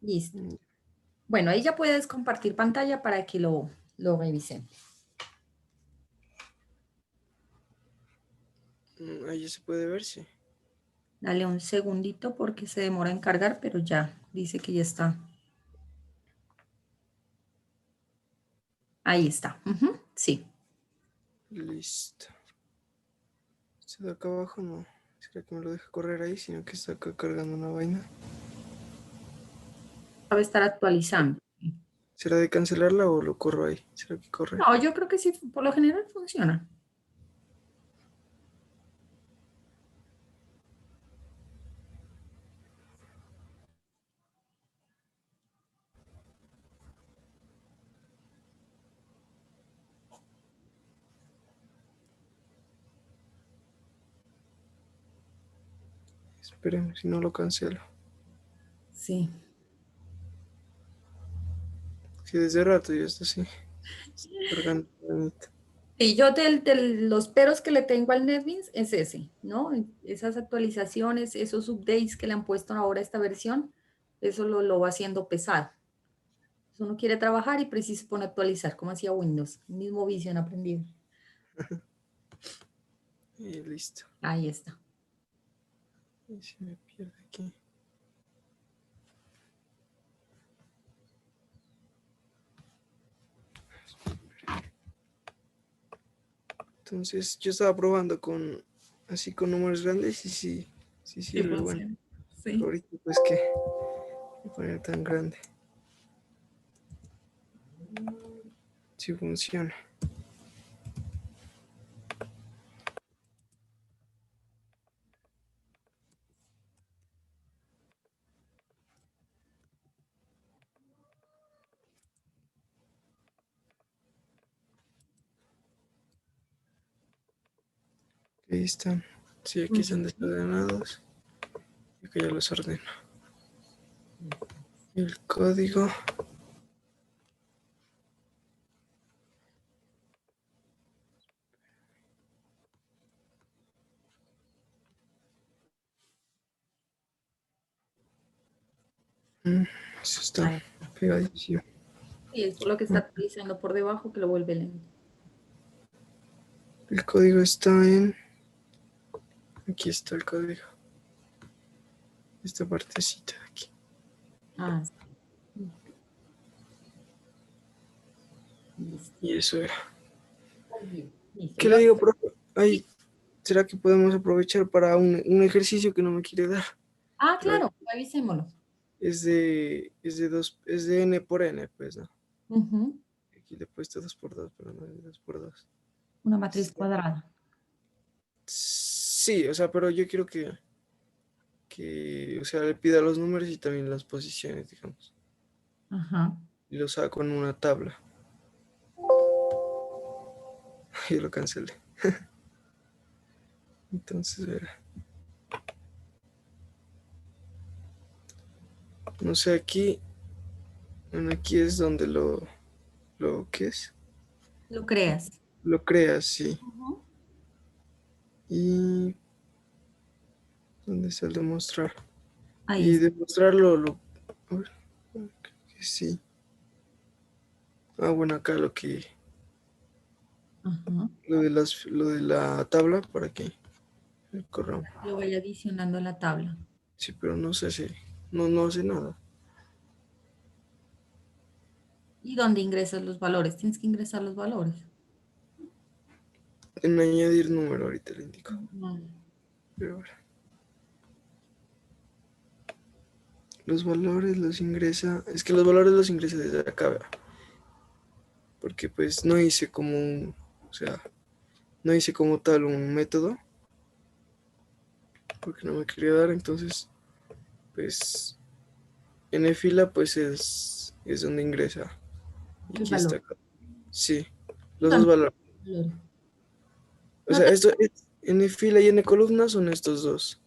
Listo. Bueno, ahí ya puedes compartir pantalla para que lo revisemos. Ahí ya se puede ver, sí. Dale un segundito porque se demora en cargar, pero ya dice que ya está. Ahí está. Ujú, sí. Listo. Este de acá abajo no. ¿Será que me lo deja correr ahí? Sino que está acá cargando una vaina. Va a estar actualizando. ¿Será de cancelarla o lo corro ahí? ¿Será que corre? No, yo creo que sí, por lo general funciona. Esperemos, si no lo cancelo. Sí. Sí, desde rato ya está así. Está cargando. Sí, yo los peros que le tengo al NetBeans es ese, ¿no? Esas actualizaciones, esos updates que le han puesto ahora a esta versión, eso lo va haciendo pesado. Si uno quiere trabajar y precisa pone actualizar, como hacía Windows, el mismo vicio en aprendido. Y listo. Ahí está. Y se me pierde aquí. Entonces yo estaba probando con así con números grandes y sí Sí, sirve. Bueno, funciona. pero Sí. ahorita pues que poner tan grande. Sí funciona. Ahí están. Sí, aquí están desordenados. Y acá ya los ordeno. Y el código. Eso está Ahí está. pegadísimo. Y es lo que está actualizando por debajo que lo vuelve lento. El código está en... Aquí está el código. Esta partecita de aquí. Ah, sí. Listo. Y eso era. Muy bien. Listo. ¿Qué le digo, profe? Ay, ¿será que podemos aprovechar para un ejercicio que no me quiere dar? Ah, Pero claro, revisémoslo. es de n por n, pues, ¿no? Ujú. Aquí le he puesto 2 por 2, pero no es 2 por 2. Una matriz cuadrada. Sí, o sea, pero yo quiero o sea, le pida los números y también las posiciones, digamos. Ajá. Y lo saco en una tabla. Y lo cancelé. Entonces, verá. No sé, aquí, bueno, aquí es donde ¿qué es? Lo creas. Lo creas, sí. Ujú. Y, ¿dónde está el demostrar? Ahí Y está. demostrarlo, a ver, creo que sí. Ah, bueno, acá Ajá. lo de la tabla, para que corramos. Lo voy adicionando a la tabla. Sí, pero no sé si, no hace nada. ¿Y dónde ingresas los valores? Tienes que ingresar los valores. En añadir número, ahorita le indico. Ujú. Pero ahora, los valores los ingresa, es que los valores los ingresa desde acá, ¿verdad? Porque pues no hice como o sea, no hice como tal un método, porque no me quería dar, entonces, pues, en fila pues es donde ingresa. Y El aquí está valor. acá. Sí, ¿Y los dos dónde valores. están los valores? O No sea, te... esto es n fila y n columna son estos dos.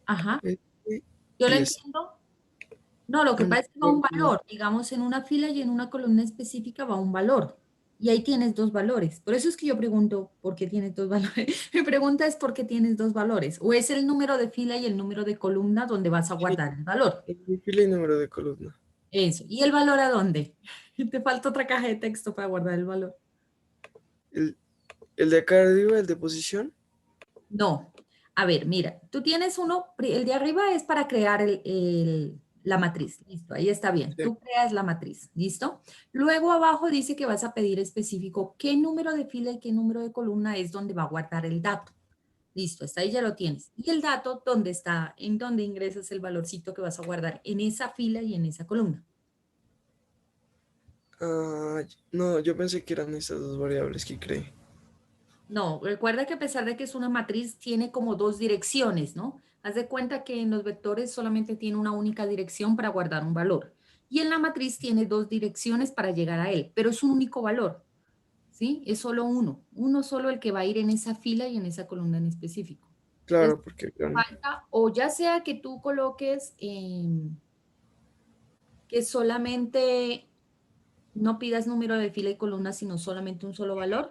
Ajá. Este Yo lo y este. entiendo. No, lo que Ah, no, pasa es que va un valor. Digamos, en una fila y en una columna específica va un valor. Y ahí tienes dos valores. Por eso es que yo pregunto, ¿por qué tienes dos valores? Mi pregunta es, ¿por qué tienes dos valores? ¿O es el número de fila y el número de columna donde vas a sí, guardar el valor? n fila y número de columna. Eso. ¿Y el valor a dónde? Te falta otra caja de texto para guardar el valor. El, el de acá arriba, el de posición. No. A ver, mira, tú tienes uno, el de arriba es para crear la matriz. Listo, ahí está bien. Sí. Tú creas la matriz. ¿Listo? Luego abajo dice que vas a pedir específico qué número de fila y qué número de columna es donde va a guardar el dato. Listo, hasta ahí ya lo tienes. Y el dato, ¿dónde está? En dónde ingresas el valorcito que vas a guardar en esa fila y en esa columna. Ah, no, yo pensé que eran estas dos variables que creé. No, recuerda que a pesar de que es una matriz, tiene como dos direcciones, ¿no? Haz de cuenta que en los vectores solamente tiene una única dirección para guardar un valor. Y en la matriz tiene dos direcciones para llegar a él, pero es un único valor, ¿sí? Es solo uno solo el que va a ir en esa fila y en esa columna en específico. Entonces, Claro, porque eran. falta, o ya sea que tú coloques que solamente no pidas número de fila y columna, sino solamente un solo valor.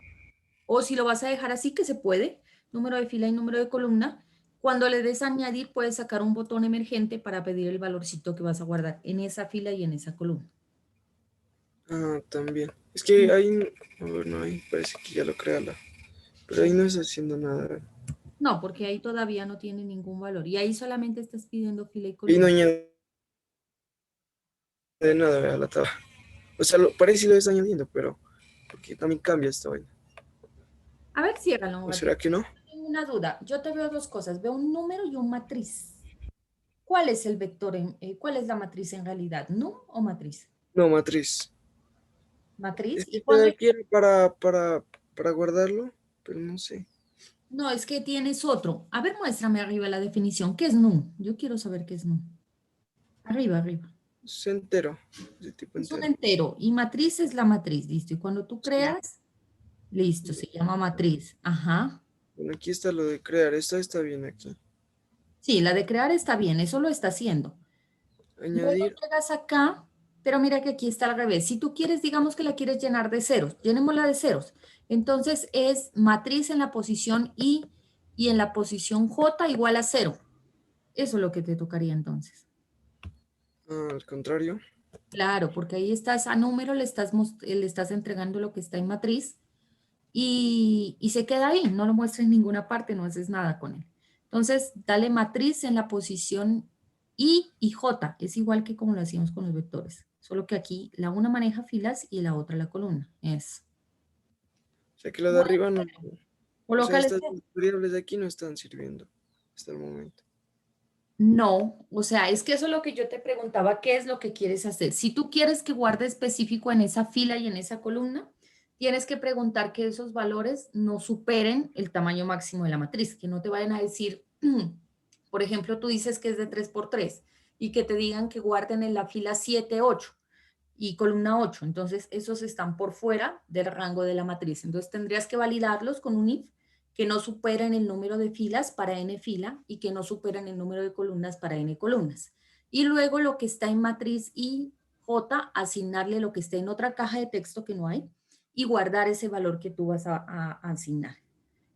O si lo vas a dejar así, que se puede, número de fila y número de columna, cuando le des a añadir, puedes sacar un botón emergente para pedir el valorcito que vas a guardar en esa fila y en esa columna. Ah, también. Es que ahí, a ver, no, ahí parece que ya lo crea la. Pero ahí no está haciendo nada. No, porque ahí todavía no tiene ningún valor. Y ahí solamente estás pidiendo fila y Y no columna. añade nada, vea, la tabla. O sea, parece que lo está añadiendo, pero porque también cambia esta vaina. A ver, ciérralo un ¿O ratito. será que no? Tengo una duda. Yo te veo dos cosas. Veo un número y un matriz. ¿Cuál es el vector cuál es la matriz en realidad? ¿No o matriz? No, matriz. Matriz. Es que ¿Y este de cuándo? aquí era para guardarlo, pero no sé. No, es que tienes otro. A ver, muéstrame arriba la definición. ¿Qué es nu? Yo quiero saber qué es nu. Arriba, arriba. Es entero, de tipo Es un entero. entero y matriz es la matriz, listo. Y cuando tú Sí. creas, listo, se llama matriz. Ajá. Bueno, aquí está lo de crear. Esta está bien aquí. Sí, la de crear está bien, eso lo está haciendo. Luego Añadir. llegas acá, pero mira que aquí está al revés. Si tú quieres, digamos que la quieres llenar de ceros, llenémosla de ceros. Entonces es matriz en la posición I y en la posición J igual a cero. Eso es lo que te tocaría entonces. Al contrario. Claro, porque ahí estás a número, le estás entregando lo que está en matriz y se queda ahí, no lo muestra en ninguna parte, no haces nada con él. Entonces, dale matriz en la posición I y J, es igual que como lo hacíamos con los vectores, solo que aquí la una maneja filas y la otra la columna. Es. O sea que lo de arriba no. O sea, Colócale. estas variables de aquí no están sirviendo hasta el momento. No, o sea, es que eso es lo que yo te preguntaba, ¿qué es lo que quieres hacer? Si tú quieres que guarde específico en esa fila y en esa columna, tienes que preguntar que esos valores no superen el tamaño máximo de la matriz, que no te vayan a decir, por ejemplo, tú dices que es de 3 por 3 y que te digan que guarden en la fila 7, 8 y columna 8. Entonces, esos están por fuera del rango de la matriz. Entonces, tendrías que validarlos con un if que no superen el número de filas para n fila y que no superen el número de columnas para n columnas. Y luego lo que está en matriz I, J, asignarle lo que esté en otra caja de texto que no hay y guardar ese valor que tú vas a asignar.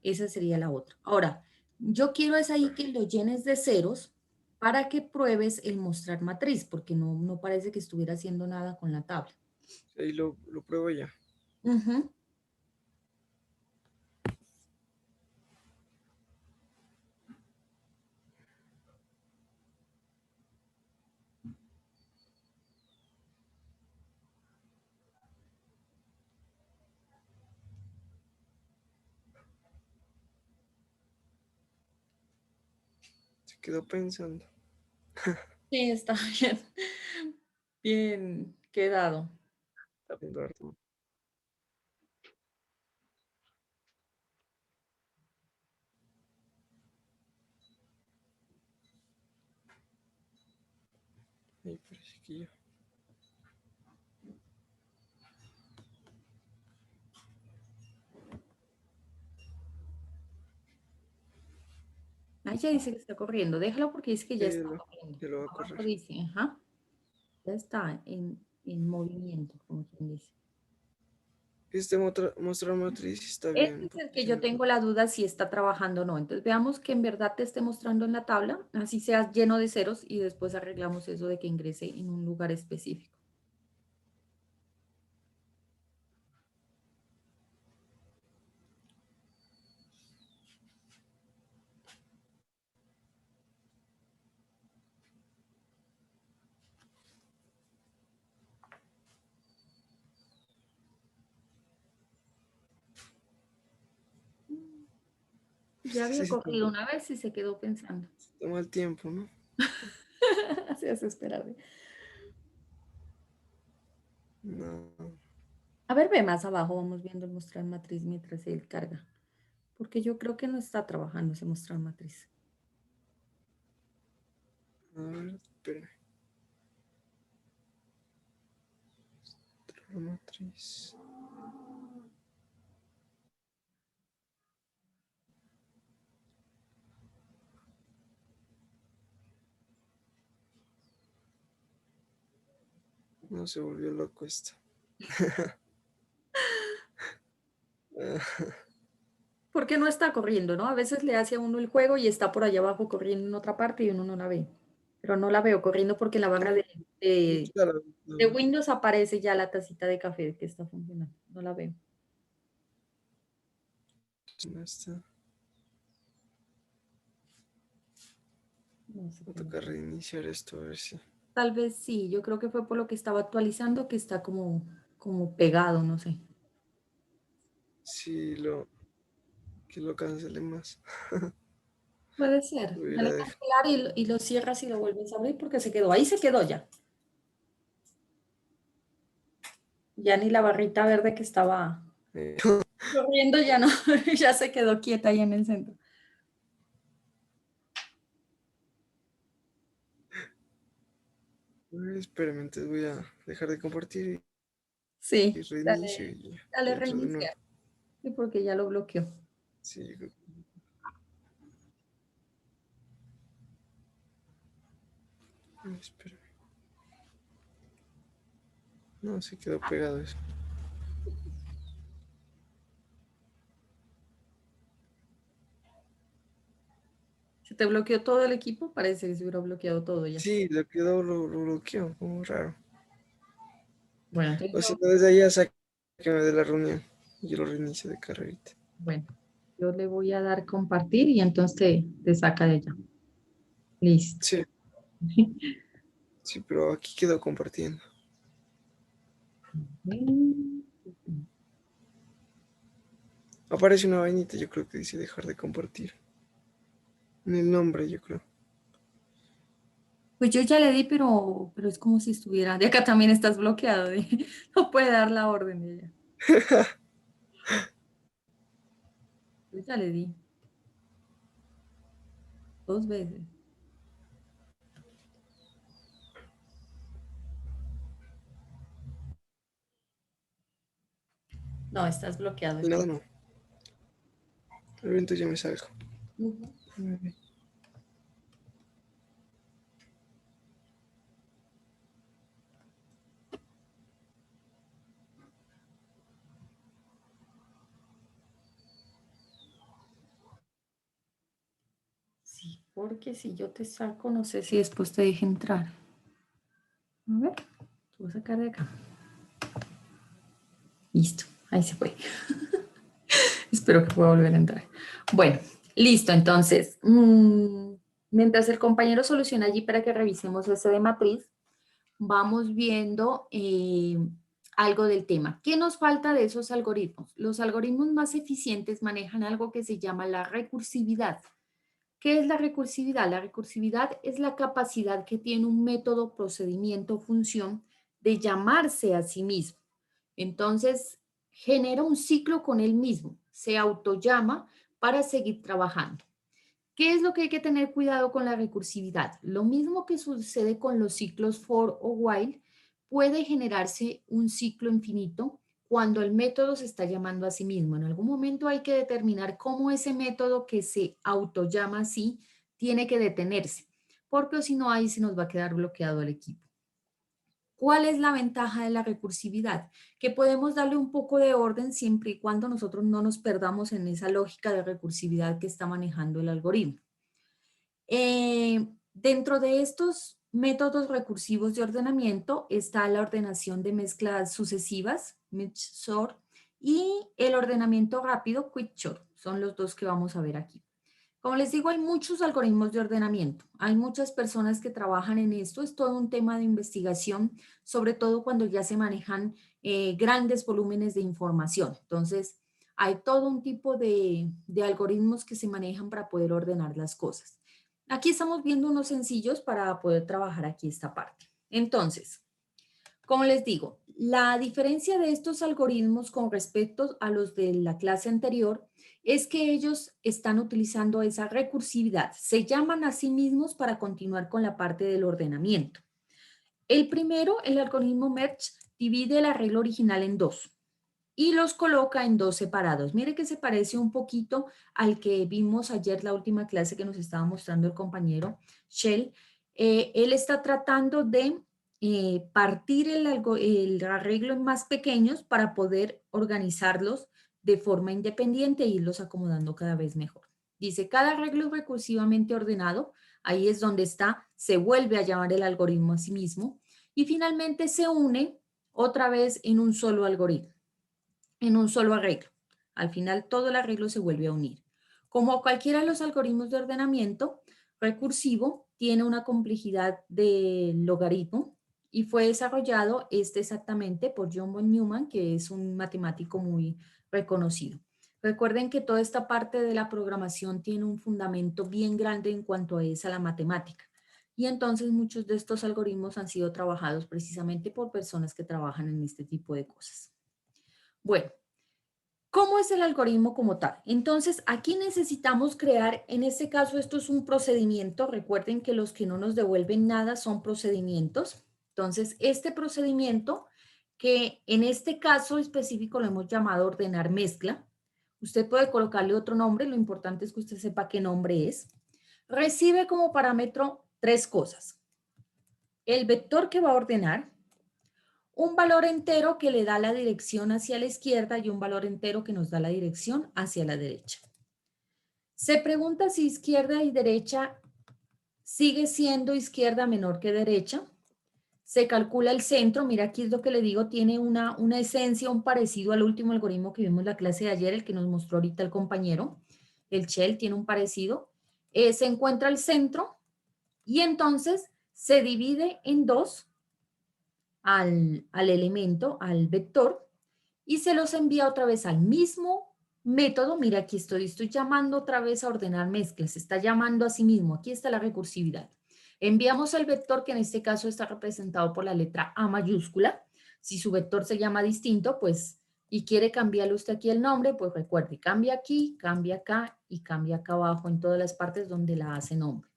Esa sería la otra. Ahora, yo quiero es ahí que lo llenes de ceros para que pruebes el mostrar matriz, porque no parece que estuviera haciendo nada con la tabla. Ahí lo pruebo ya. Ujú. Se quedó pensando. Sí, está bien. Bien quedado. Está viendo harto. Ahí parece que ya. Ah, ya dice que está corriendo. Déjalo porque dice que ya está corriendo. Ya lo va a Abajo correr. dice, ajá, ya está en movimiento, como quien dice. mostrar matriz está Este bien, es el porque que yo yo no. tengo la duda si está trabajando o no. Entonces veamos que en verdad te esté mostrando en la tabla, así sea lleno de ceros y después arreglamos eso de que ingrese en un lugar específico. Ya había Sí, sí, corrido una vez y se quedó pensando. toma el tiempo, ¿no? Se hace esperar. No, A ver, ve más abajo, vamos viendo el mostrar matriz mientras él carga. Porque yo creo que no está trabajando ese mostrar matriz. a ver, espérame. La matriz. No se volvió loco esto. Porque no está corriendo, ¿no? A veces le hace a uno el juego y está por allá abajo corriendo en otra parte y uno no la ve. Pero no la veo corriendo porque en la barra No, de- claro, de no, Windows aparece ya la tacita de café que está funcionando. No la veo. no está. No sé Va a qué me tocar pasa. reiniciar esto, a ver si. Tal vez sí, yo creo que fue por lo que estaba actualizando que está como pegado, no sé. Si que lo cancele más. Puede ser. Lo Dale hubiera a dejado. cancelar y lo cierras y lo vuelves a abrir porque se quedó. Ahí se quedó ya. Ya ni la barrita verde que estaba Eh, corriendo ya no, ya se quedó quieta ahí en el centro. espérame, entonces voy a dejar de compartir y Sí, reinicio dale, y dale ya entro de nuevo. reiniciar. Sí, porque ya lo bloqueó. Sí, yo creo espérame. No, se quedó pegado eso. ¿Se te bloqueó todo el equipo? Parece que se hubiera bloqueado todo ya. Sí, lo bloqueó, como raro. Bueno, entonces O sea, yo, desde ahí ya sáqueme de la reunión. Yo lo reinicio de carrerita. bueno, yo le voy a dar compartir y entonces te saca de ella. Listo. Sí, sí, pero aquí quedó compartiendo. Aparece una vainita, yo creo que dice dejar de compartir. En el nombre, yo creo. Pues yo ya le di, pero es como si estuviera. De acá también estás bloqueado. No puede dar la orden de ella. Yo ya le di 2 veces. No, estás bloqueado. Y nada, no. El evento ya me salgo. Ujú. Sí, porque si yo te saco, no sé si después te deje entrar. A ver, te voy a sacar de acá. Listo, ahí se fue. Espero que pueda volver a entrar. Bueno, listo, entonces, mientras el compañero soluciona allí para que revisemos ese de matriz, vamos viendo algo del tema. ¿Qué nos falta de esos algoritmos? Los algoritmos más eficientes manejan algo que se llama la recursividad. ¿Qué es la recursividad? La recursividad es la capacidad que tiene un método, procedimiento, función de llamarse a sí mismo. Entonces, genera un ciclo con él mismo, se autollama para seguir trabajando. ¿Qué es lo que hay que tener cuidado con la recursividad? Lo mismo que sucede con los ciclos for o while, puede generarse un ciclo infinito cuando el método se está llamando a sí mismo. En algún momento hay que determinar cómo ese método que se autollama así tiene que detenerse, porque si no ahí se nos va a quedar bloqueado el equipo. ¿Cuál es la ventaja de la recursividad? Que podemos darle un poco de orden siempre y cuando nosotros no nos perdamos en esa lógica de recursividad que está manejando el algoritmo. Dentro de estos métodos recursivos de ordenamiento está la ordenación de mezclas sucesivas, merge sort, y el ordenamiento rápido, quick sort. Son los dos que vamos a ver aquí. Como les digo, hay muchos algoritmos de ordenamiento. Hay muchas personas que trabajan en esto. Es todo un tema de investigación, sobre todo cuando ya se manejan grandes volúmenes de información. Entonces, hay todo un tipo de algoritmos que se manejan para poder ordenar las cosas. Aquí estamos viendo unos sencillos para poder trabajar aquí esta parte. Entonces, como les digo, la diferencia de estos algoritmos con respecto a los de la clase anterior es que ellos están utilizando esa recursividad. Se llaman a sí mismos para continuar con la parte del ordenamiento. El primero, el algoritmo merge, divide el arreglo original en dos y los coloca en dos separados. Mire que se parece un poquito al que vimos ayer, la última clase que nos estaba mostrando el compañero Shell. Él está tratando de partir el arreglo en más pequeños para poder organizarlos de forma independiente e irlos acomodando cada vez mejor. Dice, cada arreglo recursivamente ordenado, ahí es donde está, se vuelve a llamar el algoritmo a sí mismo y finalmente se une otra vez en un solo algoritmo, en un solo arreglo. Al final todo el arreglo se vuelve a unir. Como cualquiera de los algoritmos de ordenamiento recursivo, tiene una complejidad de logaritmo y fue desarrollado exactamente por John von Neumann, que es un matemático muy reconocido. Recuerden que toda esta parte de la programación tiene un fundamento bien grande en cuanto a esa la matemática. Y entonces muchos de estos algoritmos han sido trabajados precisamente por personas que trabajan en este tipo de cosas. Bueno, ¿cómo es el algoritmo como tal? Entonces, aquí necesitamos crear, en este caso esto es un procedimiento, recuerden que los que no nos devuelven nada son procedimientos. Entonces, este procedimiento, que en este caso específico lo hemos llamado ordenar mezcla, usted puede colocarle otro nombre, lo importante es que usted sepa qué nombre es, recibe como parámetro tres cosas. El vector que va a ordenar, un valor entero que le da la dirección hacia la izquierda y un valor entero que nos da la dirección hacia la derecha. Se pregunta si izquierda y derecha sigue siendo izquierda menor que derecha. Se calcula el centro, mira aquí es lo que le digo, tiene una esencia, un parecido al último algoritmo que vimos en la clase de ayer, el que nos mostró ahorita el compañero, el Shell tiene un parecido. Se encuentra el centro y entonces se divide en dos al elemento, al vector, y se los envía otra vez al mismo método. Mira, aquí estoy llamando otra vez a ordenar mezclas, se está llamando a sí mismo, aquí está la recursividad. Enviamos el vector, que en este caso está representado por la letra A mayúscula. Si su vector se llama distinto, pues, y quiere cambiarle usted aquí el nombre, pues recuerde, cambia aquí, cambia acá y cambia acá abajo en todas las partes donde la hace nombre.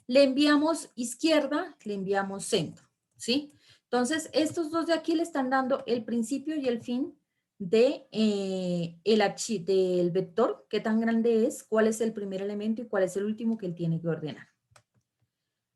Le enviamos izquierda, le enviamos centro, ¿sí? Entonces, estos dos de aquí le están dando el principio y el fin de, del vector, qué tan grande es, cuál es el primer elemento y cuál es el último que él tiene que ordenar.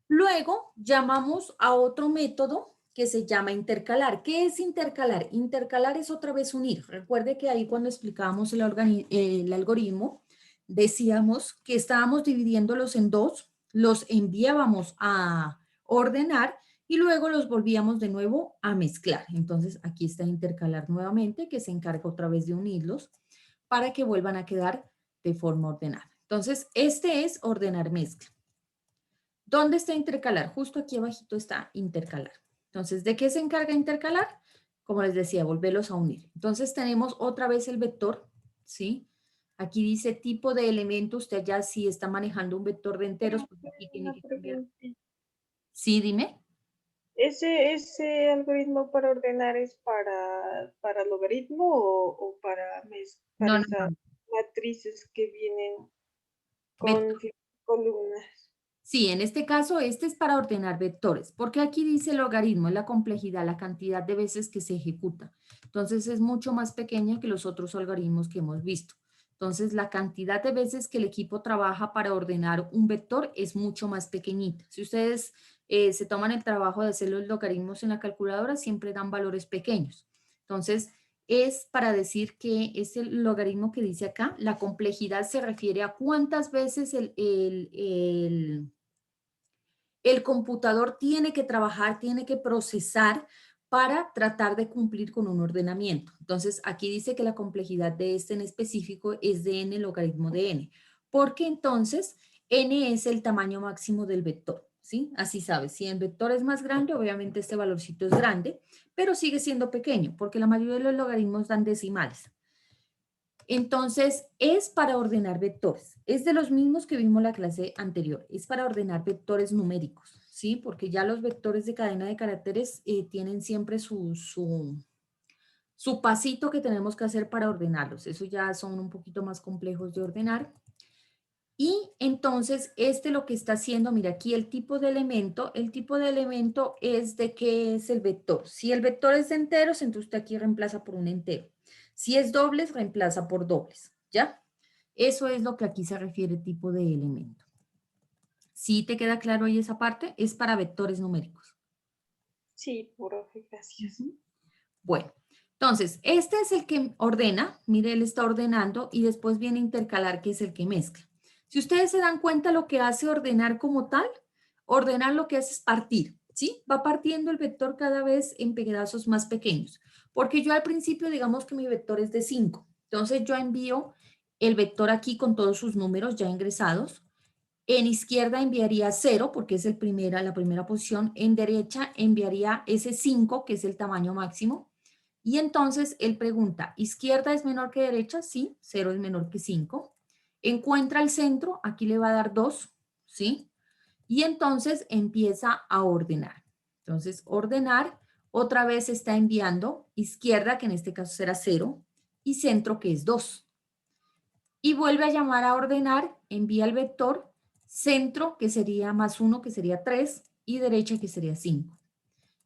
Luego, llamamos a otro método que se llama intercalar. ¿Qué es intercalar? Intercalar es otra vez unir. Recuerde que ahí cuando explicábamos el algoritmo, decíamos que estábamos dividiéndolos en dos, los enviábamos a ordenar y luego los volvíamos de nuevo a mezclar. Entonces, aquí está intercalar nuevamente, que se encarga otra vez de unirlos para que vuelvan a quedar de forma ordenada. Entonces, este es ordenar mezcla. ¿Dónde está intercalar? Justo aquí abajito está intercalar. Entonces, ¿de qué se encarga intercalar? Como les decía, volverlos a unir. Entonces, tenemos otra vez el vector, ¿sí? Aquí dice tipo de elemento, usted ya sí está manejando un vector de enteros, pues aquí tiene Una que cambiar. pregunta. Sí, dime. ¿Ese algoritmo para ordenar es para logaritmo o para No, no, esas no. matrices que vienen con Vector. columnas? Sí, en este caso, este es para ordenar vectores, porque aquí dice el logaritmo, es la complejidad, la cantidad de veces que se ejecuta. Entonces, es mucho más pequeña que los otros algoritmos que hemos visto. Entonces, la cantidad de veces que el equipo trabaja para ordenar un vector es mucho más pequeñita. Si ustedes se toman el trabajo de hacer los logaritmos en la calculadora, siempre dan valores pequeños. Entonces, es para decir que este logaritmo que dice acá, la complejidad se refiere a cuántas veces el computador tiene que trabajar, tiene que procesar para tratar de cumplir con un ordenamiento. Entonces, aquí dice que la complejidad de este en específico es de n logaritmo de n, porque entonces n es el tamaño máximo del vector, ¿sí? Así sabes, si el vector es más grande, obviamente este valorcito es grande, pero sigue siendo pequeño, porque la mayoría de los logaritmos dan decimales. Entonces, es para ordenar vectores. Es de los mismos que vimos la clase anterior. Es para ordenar vectores numéricos, ¿sí? Porque ya los vectores de cadena de caracteres tienen siempre su pasito que tenemos que hacer para ordenarlos. Eso ya son un poquito más complejos de ordenar. Y entonces, lo que está haciendo, mira, aquí el tipo de elemento es de qué es el vector. Si el vector es de enteros, entonces usted aquí reemplaza por un entero. Si es dobles, reemplaza por dobles, ¿ya? Eso es lo que aquí se refiere tipo de elemento. ¿Sí te queda claro ahí esa parte? Es para vectores numéricos. Sí, profe, gracias. Bueno, entonces, este es el que ordena, mire, él está ordenando y después viene intercalar, que es el que mezcla. Si ustedes se dan cuenta lo que hace ordenar como tal, ordenar lo que hace es partir, ¿sí? Va partiendo el vector cada vez en pedazos más pequeños, porque yo al principio digamos que mi vector es de 5, entonces yo envío el vector aquí con todos sus números ya ingresados. En izquierda enviaría 0 porque es la primera posición. En derecha enviaría ese 5 que es el tamaño máximo. Y entonces él pregunta, ¿izquierda es menor que derecha? Sí, 0 es menor que 5. Encuentra el centro, aquí le va a dar 2, ¿sí? Y entonces empieza a ordenar. Entonces, ordenar, otra vez está enviando izquierda, que en este caso será 0, y centro, que es 2. Y vuelve a llamar a ordenar, envía el vector, centro, que sería más 1, que sería 3, y derecha, que sería 5.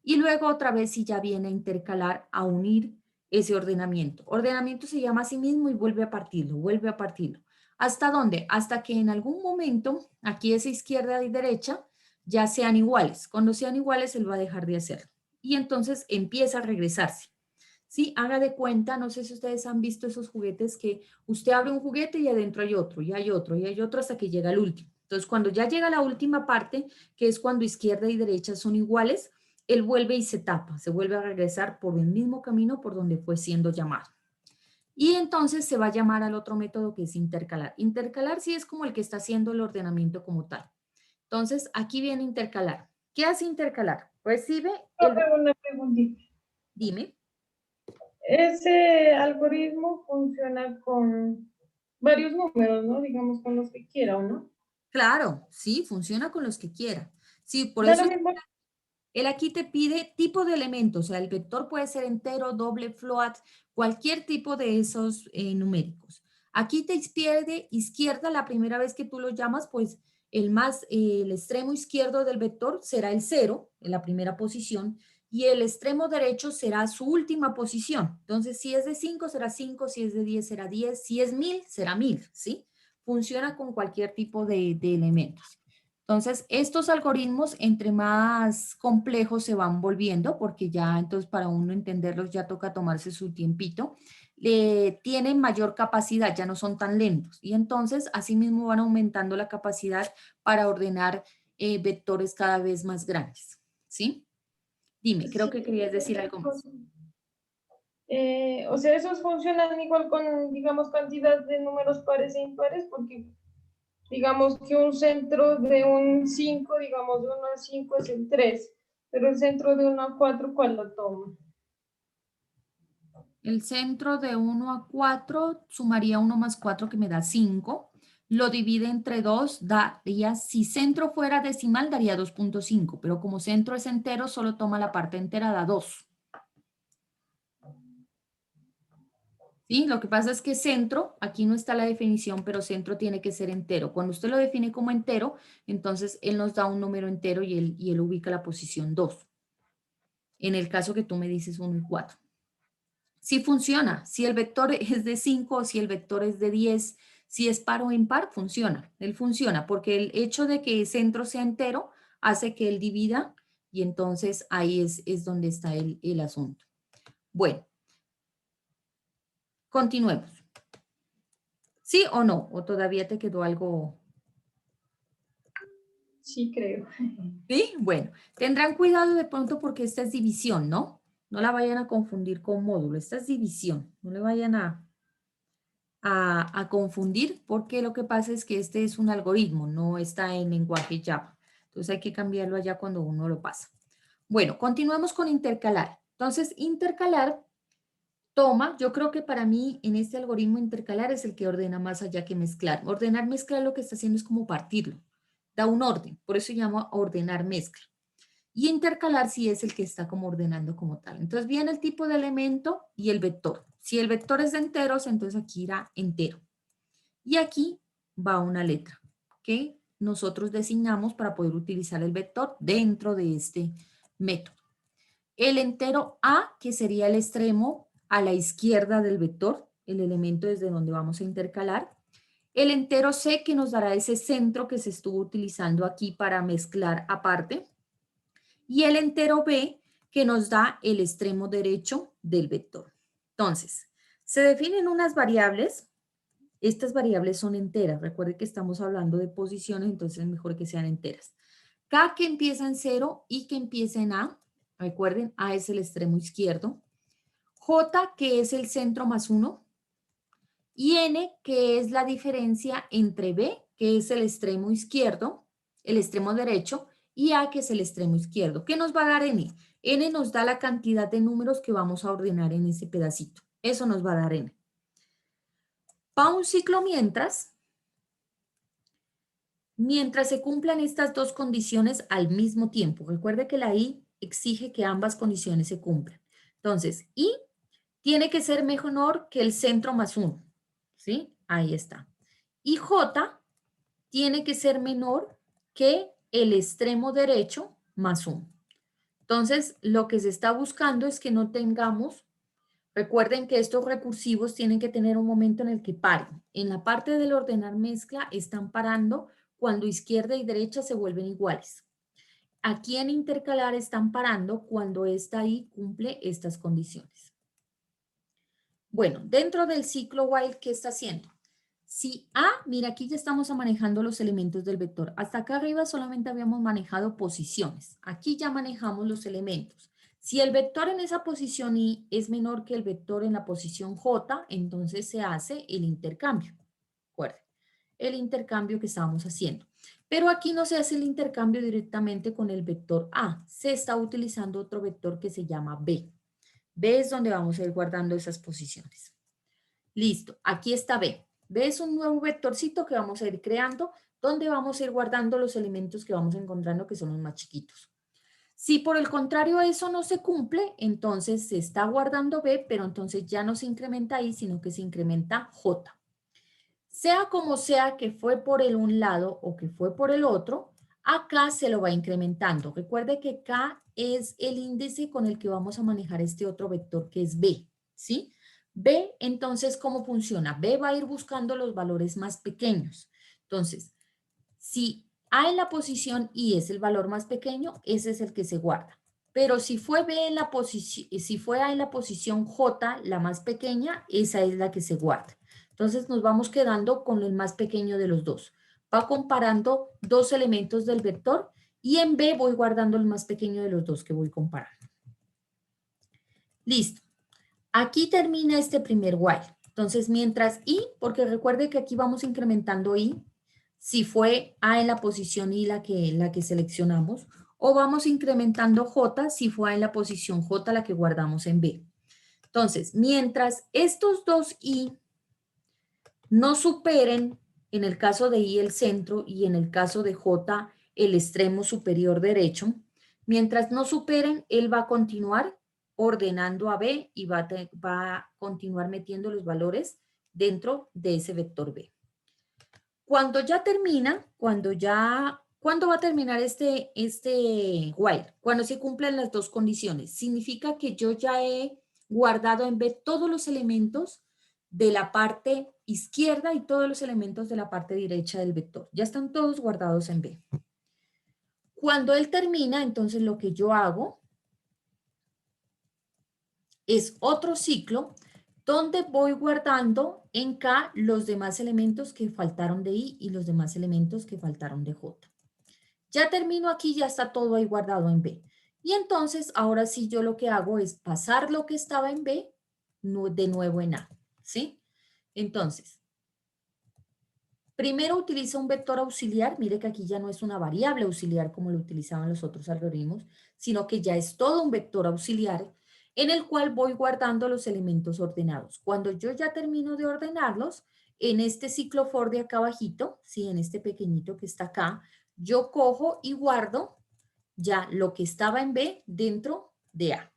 Y luego otra vez si ya viene a intercalar, a unir ese ordenamiento. Ordenamiento se llama a sí mismo y vuelve a partirlo, vuelve a partirlo. ¿Hasta dónde? Hasta que en algún momento, aquí esa izquierda y derecha, ya sean iguales. Cuando sean iguales, él va a dejar de hacerlo. Y entonces empieza a regresarse. ¿Sí? Haga de cuenta, no sé si ustedes han visto esos juguetes que usted abre un juguete y adentro hay otro, y hay otro, y hay otro hasta que llega el último. Entonces, cuando ya llega la última parte, que es cuando izquierda y derecha son iguales, él vuelve y se tapa, se vuelve a regresar por el mismo camino por donde fue siendo llamado. Y entonces se va a llamar al otro método que es intercalar. Intercalar sí es como el que está haciendo el ordenamiento como tal. Entonces, aquí viene intercalar. ¿Qué hace intercalar? Recibe el... Profe, una preguntita. Dime. Ese algoritmo funciona con varios números, ¿no? Digamos con los que quiera, ¿o no? Claro, sí, funciona con los que quiera. Sí, por Da eso lo mismo. él aquí te pide tipo de elemento, o sea, el vector puede ser entero, doble, float, cualquier tipo de esos numéricos. Aquí te pide izquierda, la primera vez que tú lo llamas, pues el extremo izquierdo del vector será el 0, en la primera posición, y el extremo derecho será su última posición. Entonces, si es de 5, será 5, si es de 10, será 10, si es 1000, será 1000, ¿sí? Funciona con cualquier tipo de elementos. Entonces, estos algoritmos, entre más complejos se van volviendo, porque ya entonces para uno entenderlos ya toca tomarse su tiempito, tienen mayor capacidad, ya no son tan lentos. Y entonces, asimismo, van aumentando la capacidad para ordenar vectores cada vez más grandes. ¿Sí? Dime, creo que querías decir algo más. O sea, esos funcionan igual con, digamos, cantidad de números pares e impares, porque digamos que un centro de un 5, digamos, de 1 a 5 es el 3, pero el centro de 1 a 4, ¿cuál lo toma? El centro de 1 a 4 sumaría 1 más 4 que me da 5. Lo divide entre 2, daría, si centro fuera decimal, daría 2.5, pero como centro es entero, solo toma la parte entera, da 2. ¿Sí? Lo que pasa es que centro, aquí no está la definición, pero centro tiene que ser entero. Cuando usted lo define como entero, entonces él nos da un número entero y él ubica la posición 2. En el caso que tú me dices 1 y 4. Sí funciona. Si el vector es de 5, si el vector es de 10, si es par o impar, funciona. Él funciona porque el hecho de que el centro sea entero hace que él divida y entonces ahí es donde está el asunto. Bueno, continuemos. ¿Sí o no? ¿O todavía te quedó algo? Sí, creo. Sí, bueno, tendrán cuidado de pronto porque esta es división, ¿no? No la vayan a confundir con módulo, esta es división, no le vayan a confundir porque lo que pasa es que este es un algoritmo, no está en lenguaje Java. Entonces hay que cambiarlo allá cuando uno lo pasa. Bueno, continuamos con intercalar. Entonces, intercalar toma, yo creo que para mí en este algoritmo intercalar es el que ordena más allá que mezclar. Ordenar, mezclar lo que está haciendo es como partirlo, da un orden, por eso se llama ordenar, mezcla. Y intercalar sí es el que está como ordenando como tal. Entonces viene el tipo de elemento y el vector. Si el vector es de enteros, entonces aquí irá entero. Y aquí va una letra que nosotros designamos para poder utilizar el vector dentro de este método. El entero A, que sería el extremo a la izquierda del vector, el elemento desde donde vamos a intercalar. El entero C, que nos dará ese centro que se estuvo utilizando aquí para mezclar aparte. Y el entero B, que nos da el extremo derecho del vector. Entonces, se definen unas variables. Estas variables son enteras. Recuerden que estamos hablando de posiciones, entonces es mejor que sean enteras. K que empieza en 0 y que empieza en A. Recuerden, A es el extremo izquierdo. J que es el centro más 1. Y N que es la diferencia entre B, que es el extremo izquierdo, el extremo derecho, y A que es el extremo izquierdo. ¿Qué nos va a dar N? N nos da la cantidad de números que vamos a ordenar en ese pedacito. Eso nos va a dar N. Para un ciclo mientras se cumplan estas dos condiciones al mismo tiempo. Recuerde que la I exige que ambas condiciones se cumplan. Entonces, I tiene que ser menor que el centro más 1. ¿Sí? Ahí está. Y J tiene que ser menor que el extremo derecho más 1. Entonces, lo que se está buscando es que no tengamos, recuerden que estos recursivos tienen que tener un momento en el que paren. En la parte del ordenar mezcla están parando cuando izquierda y derecha se vuelven iguales. Aquí en intercalar están parando cuando esta I cumple estas condiciones. Bueno, dentro del ciclo while, ¿qué está haciendo? Si A, mira, aquí ya estamos manejando los elementos del vector. Hasta acá arriba solamente habíamos manejado posiciones. Aquí ya manejamos los elementos. Si el vector en esa posición I es menor que el vector en la posición J, entonces se hace el intercambio. Recuerden, el intercambio que estábamos haciendo. Pero aquí no se hace el intercambio directamente con el vector A. Se está utilizando otro vector que se llama B. B es donde vamos a ir guardando esas posiciones. Listo, aquí está B. B es un nuevo vectorcito que vamos a ir creando, donde vamos a ir guardando los elementos que vamos encontrando que son los más chiquitos. Si por el contrario eso no se cumple, entonces se está guardando B, pero entonces ya no se incrementa I, sino que se incrementa J. Sea como sea que fue por el un lado o que fue por el otro, acá se lo va incrementando. Recuerde que K es el índice con el que vamos a manejar este otro vector que es B, ¿sí? B, entonces, ¿cómo funciona? B va a ir buscando los valores más pequeños. Entonces, si A en la posición I es el valor más pequeño, ese es el que se guarda. Pero si fue B en la posición, si fue A en la posición J, la más pequeña, esa es la que se guarda. Entonces nos vamos quedando con el más pequeño de los dos. Va comparando dos elementos del vector y en B voy guardando el más pequeño de los dos que voy comparando. Listo. Aquí termina este primer while. Entonces, mientras I, porque recuerde que aquí vamos incrementando I, si fue A en la posición I la que seleccionamos, o vamos incrementando J si fue A en la posición J la que guardamos en B. Entonces, mientras estos dos I no superen, en el caso de I el centro y en el caso de J el extremo superior derecho, mientras no superen, él va a continuar ordenando a B y va a continuar metiendo los valores dentro de ese vector B. Cuando ya termina, ¿cuándo va a terminar este while? Cuando se cumplen las dos condiciones. Significa que yo ya he guardado en B todos los elementos de la parte izquierda y todos los elementos de la parte derecha del vector. Ya están todos guardados en B. Cuando él termina, entonces lo que yo hago es otro ciclo donde voy guardando en K los demás elementos que faltaron de I y los demás elementos que faltaron de J. Ya termino aquí, ya está todo ahí guardado en B. Y entonces, ahora sí yo lo que hago es pasar lo que estaba en B de nuevo en A, ¿sí? Entonces, primero utilizo un vector auxiliar. Mire que aquí ya no es una variable auxiliar como lo utilizaban los otros algoritmos, sino que ya es todo un vector auxiliar en el cual voy guardando los elementos ordenados. Cuando yo ya termino de ordenarlos, en este ciclo for de acá abajito, ¿sí? En este pequeñito que está acá, yo cojo y guardo ya lo que estaba en B dentro de A.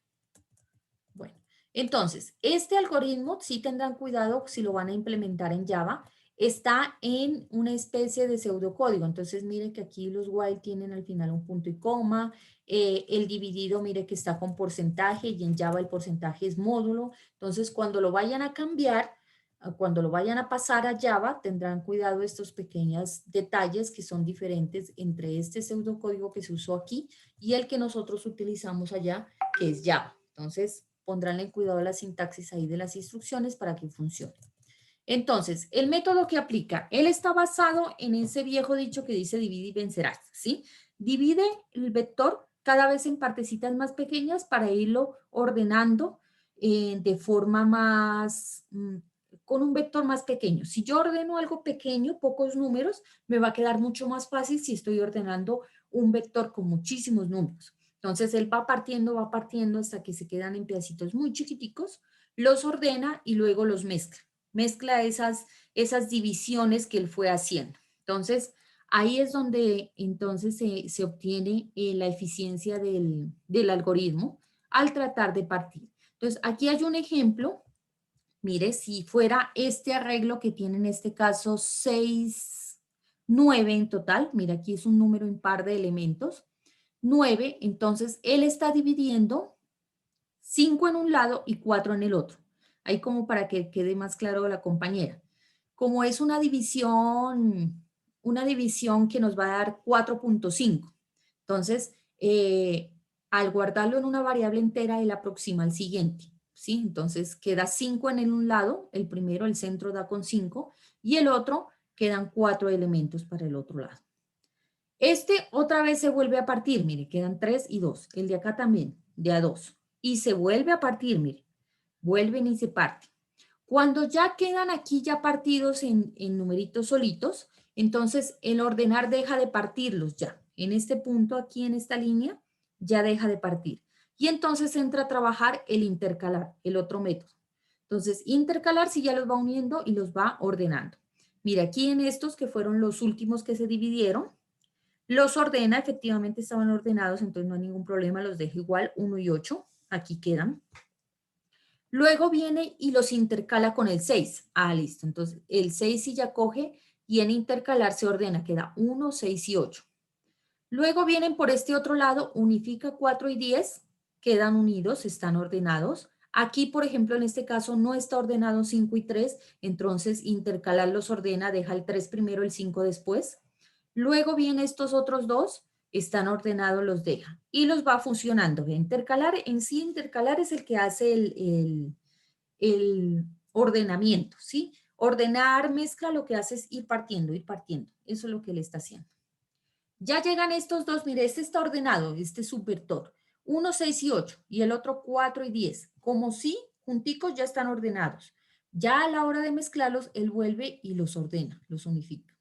Bueno, entonces, este algoritmo, sí tendrán cuidado si lo van a implementar en Java, está en una especie de pseudocódigo. Entonces, mire que aquí los while tienen al final un punto y coma. El dividido, mire que está con porcentaje y en Java el porcentaje es módulo. Entonces, cuando lo vayan a cambiar, cuando lo vayan a pasar a Java, tendrán cuidado estos pequeños detalles que son diferentes entre este pseudocódigo que se usó aquí y el que nosotros utilizamos allá, que es Java. Entonces, pondrán en cuidado la sintaxis ahí de las instrucciones para que funcione. Entonces, el método que aplica, él está basado en ese viejo dicho que dice divide y vencerás, ¿sí? Divide el vector cada vez en partecitas más pequeñas para irlo ordenando de forma más, con un vector más pequeño. Si yo ordeno algo pequeño, pocos números, me va a quedar mucho más fácil si estoy ordenando un vector con muchísimos números. Entonces, él va partiendo hasta que se quedan en pedacitos muy chiquiticos, los ordena y luego los mezcla. Mezcla esas divisiones que él fue haciendo. Entonces, ahí es donde entonces se obtiene la eficiencia del algoritmo al tratar de partir. Entonces, aquí hay un ejemplo. Mire, si fuera este arreglo que tiene en este caso 6, 9 en total, mira, aquí es un número impar de elementos, 9, entonces él está dividiendo 5 en un lado y 4 en el otro. Ahí como para que quede más claro a la compañera. Como es una división que nos va a dar 4.5. Entonces, al guardarlo en una variable entera, él aproxima al siguiente, ¿sí? Entonces, queda 5 en un lado, el primero, el centro da con 5, y el otro quedan 4 elementos para el otro lado. Este otra vez se vuelve a partir, mire, quedan 3 y 2. El de acá también, de a 2. Y se vuelve a partir, mire, vuelven y se parten. Cuando ya quedan aquí ya partidos en numeritos solitos, entonces el ordenar deja de partirlos ya. En este punto, aquí en esta línea, ya deja de partir. Y entonces entra a trabajar el intercalar, el otro método. Entonces, intercalar sí ya los va uniendo y los va ordenando. Mira, aquí en estos que fueron los últimos que se dividieron, los ordena, efectivamente estaban ordenados, entonces no hay ningún problema, los dejo igual, 1 y 8, aquí quedan. Luego viene y los intercala con el 6. Ah, listo, entonces el 6 sí ya coge y en intercalar se ordena, queda 1, 6 y 8. Luego vienen por este otro lado, unifica 4 y 10, quedan unidos, están ordenados. Aquí, por ejemplo, en este caso no está ordenado 5 y 3, entonces intercalar los ordena, deja el 3 primero, el 5 después. Luego vienen estos otros dos, están ordenados, los deja y los va fusionando. Intercalar en sí, intercalar es el que hace el ordenamiento, ¿sí? Ordenar, mezcla, lo que hace es ir partiendo, ir partiendo. Eso es lo que él está haciendo. Ya llegan estos dos, mire, este está ordenado, este subvector. 1, 6 y 8 y el otro 4 y 10. Como si junticos ya están ordenados. Ya a la hora de mezclarlos, él vuelve y los ordena, los unifica.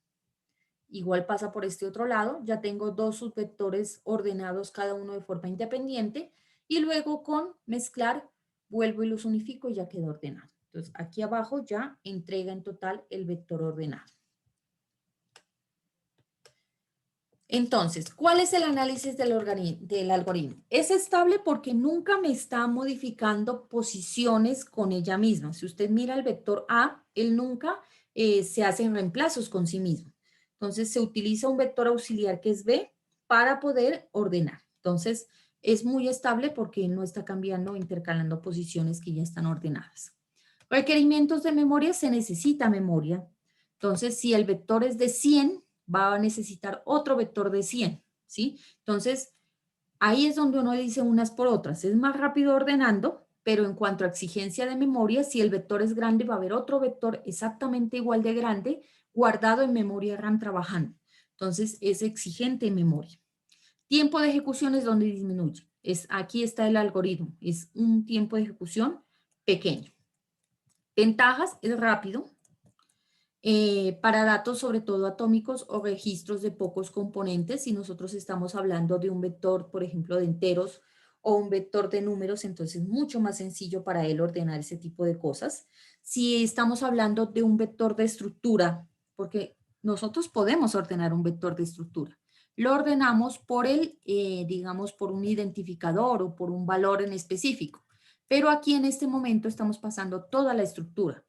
Igual pasa por este otro lado, ya tengo dos subvectores ordenados cada uno de forma independiente y luego con mezclar vuelvo y los unifico y ya quedó ordenado. Entonces aquí abajo ya entrega en total el vector ordenado. Entonces, ¿cuál es el análisis del algoritmo? Es estable porque nunca me está modificando posiciones con ella misma. Si usted mira el vector A, él nunca se hacen reemplazos con sí mismo. Entonces, se utiliza un vector auxiliar que es B para poder ordenar. Entonces, es muy estable porque no está cambiando o intercalando posiciones que ya están ordenadas. Requerimientos de memoria, se necesita memoria. Entonces, si el vector es de 100, va a necesitar otro vector de 100, ¿sí? Entonces, ahí es donde uno dice unas por otras. Es más rápido ordenando, pero en cuanto a exigencia de memoria, si el vector es grande, va a haber otro vector exactamente igual de grande guardado en memoria RAM trabajando. Entonces, es exigente en memoria. Tiempo de ejecución es donde disminuye. Aquí está el algoritmo. Es un tiempo de ejecución pequeño. Ventajas, es rápido. Para datos sobre todo atómicos o registros de pocos componentes, si nosotros estamos hablando de un vector, por ejemplo, de enteros o un vector de números, entonces es mucho más sencillo para él ordenar ese tipo de cosas. Si estamos hablando de un vector de estructura, porque nosotros podemos ordenar un vector de estructura, lo ordenamos por digamos, por un identificador o por un valor en específico, pero aquí en este momento estamos pasando toda la estructura.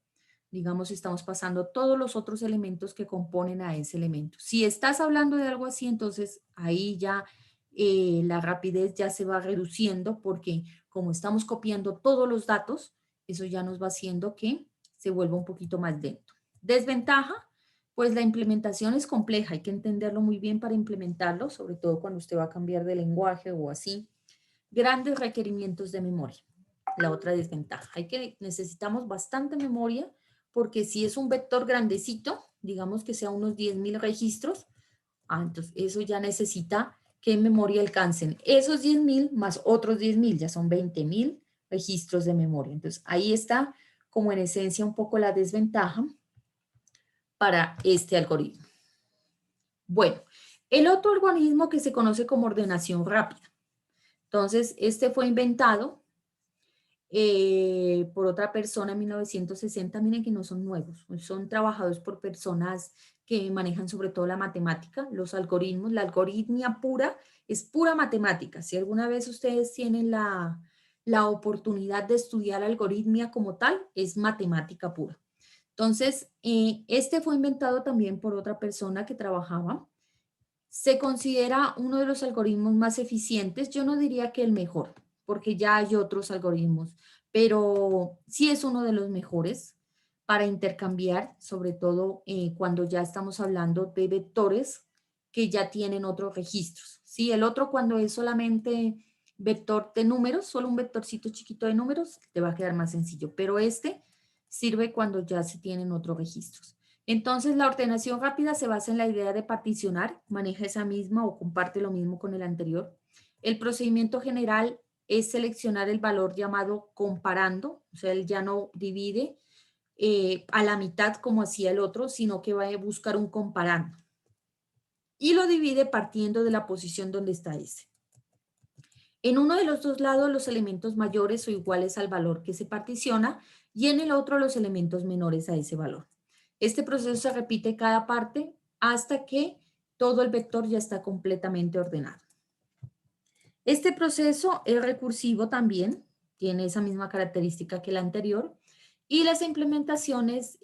Digamos, estamos pasando todos los otros elementos que componen a ese elemento. Si estás hablando de algo así, entonces ahí ya la rapidez ya se va reduciendo porque como estamos copiando todos los datos, eso ya nos va haciendo que se vuelva un poquito más lento. Desventaja, pues la implementación es compleja, hay que entenderlo muy bien para implementarlo, sobre todo cuando usted va a cambiar de lenguaje o así. Grandes requerimientos de memoria. La otra desventaja, necesitamos bastante memoria porque si es un vector grandecito, digamos que sea unos 10.000 registros, entonces eso ya necesita que en memoria alcancen esos 10.000 más otros 10.000, ya son 20.000 registros de memoria. Entonces ahí está como en esencia un poco la desventaja para este algoritmo. Bueno, el otro algoritmo que se conoce como ordenación rápida. Entonces, este fue inventado por otra persona en 1960, miren que no son nuevos, son trabajados por personas que manejan sobre todo la matemática, los algoritmos, la algoritmia pura es pura matemática. Si alguna vez ustedes tienen la oportunidad de estudiar algoritmia como tal, es matemática pura. Entonces, este fue inventado también por otra persona que trabajaba. Se considera uno de los algoritmos más eficientes, yo no diría que el mejor, porque ya hay otros algoritmos, pero sí es uno de los mejores para intercambiar, sobre todo cuando ya estamos hablando de vectores que ya tienen otros registros. Sí, el otro cuando es solamente vector de números, solo un vectorcito chiquito de números, te va a quedar más sencillo, pero este sirve cuando ya se tienen otros registros. Entonces, la ordenación rápida se basa en la idea de particionar, maneja esa misma o comparte lo mismo con el anterior. El procedimiento general es seleccionar el valor llamado comparando, o sea, él ya no divide a la mitad como hacía el otro, sino que va a buscar un comparando. Y lo divide partiendo de la posición donde está ese. En uno de los dos lados los elementos mayores o iguales al valor que se particiona y en el otro los elementos menores a ese valor. Este proceso se repite cada parte hasta que todo el vector ya está completamente ordenado. Este proceso es recursivo también, tiene esa misma característica que el anterior, y las implementaciones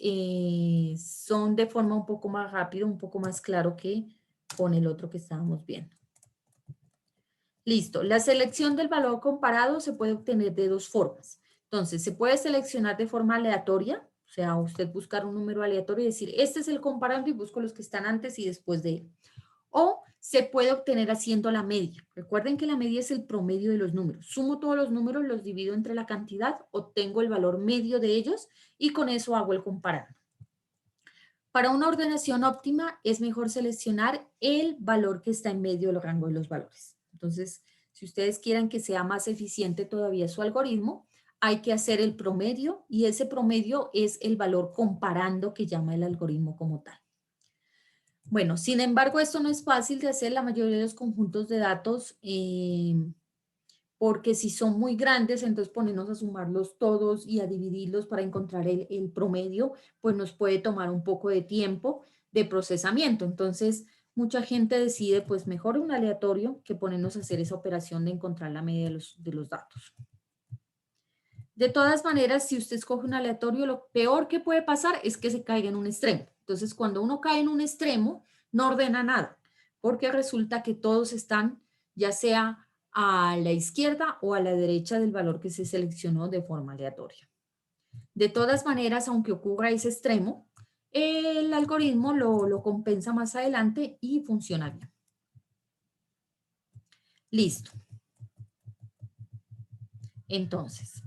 son de forma un poco más rápida, un poco más claro que con el otro que estábamos viendo. Listo, la selección del valor comparado se puede obtener de dos formas. Entonces, se puede seleccionar de forma aleatoria, o sea, usted buscar un número aleatorio y decir, este es el comparando y busco los que están antes y después de él. O se puede obtener haciendo la media. Recuerden que la media es el promedio de los números. Sumo todos los números, los divido entre la cantidad, obtengo el valor medio de ellos y con eso hago el comparando. Para una ordenación óptima es mejor seleccionar el valor que está en medio del rango de los valores. Entonces, si ustedes quieren que sea más eficiente todavía su algoritmo, hay que hacer el promedio y ese promedio es el valor comparando que llama el algoritmo como tal. Bueno, sin embargo, esto no es fácil de hacer la mayoría de los conjuntos de datos porque si son muy grandes, entonces ponernos a sumarlos todos y a dividirlos para encontrar el promedio, pues nos puede tomar un poco de tiempo de procesamiento. Entonces, mucha gente decide, pues mejor un aleatorio que ponernos a hacer esa operación de encontrar la media de los datos. De todas maneras, si usted escoge un aleatorio, lo peor que puede pasar es que se caiga en un extremo. Entonces, cuando uno cae en un extremo, no ordena nada, porque resulta que todos están, ya sea a la izquierda o a la derecha del valor que se seleccionó de forma aleatoria. De todas maneras, aunque ocurra ese extremo, el algoritmo lo compensa más adelante y funciona bien. Listo. Entonces,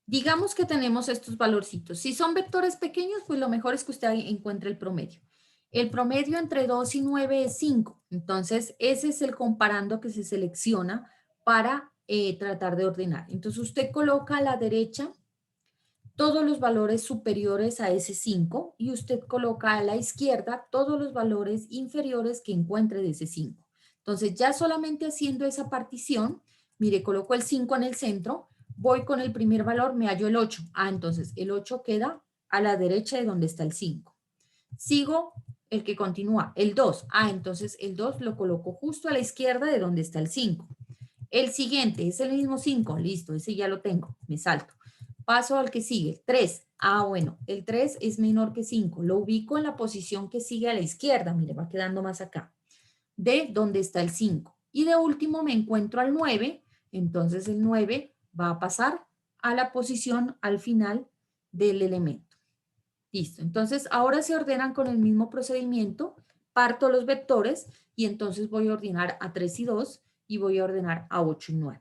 digamos que tenemos estos valorcitos. Si son vectores pequeños, pues lo mejor es que usted encuentre el promedio. El promedio entre 2 y 9 es 5. Entonces, ese es el comparando que se selecciona para tratar de ordenar. Entonces, usted coloca a la derecha todos los valores superiores a ese 5 y usted coloca a la izquierda todos los valores inferiores que encuentre de ese 5. Entonces, ya solamente haciendo esa partición, mire, coloco el 5 en el centro, voy con el primer valor, me hallo el 8. Entonces el 8 queda a la derecha de donde está el 5. Sigo el que continúa, el 2. Entonces el 2 lo coloco justo a la izquierda de donde está el 5. El siguiente es el mismo 5, listo, ese ya lo tengo, me salto. Paso al que sigue, 3. Bueno, el 3 es menor que 5. Lo ubico en la posición que sigue a la izquierda. Mire, va quedando más acá. De donde está el 5. Y de último me encuentro al 9. Entonces el 9 va a pasar a la posición al final del elemento. Listo. Entonces ahora se ordenan con el mismo procedimiento. Parto los vectores y entonces voy a ordenar a 3 y 2 y voy a ordenar a 8 y 9.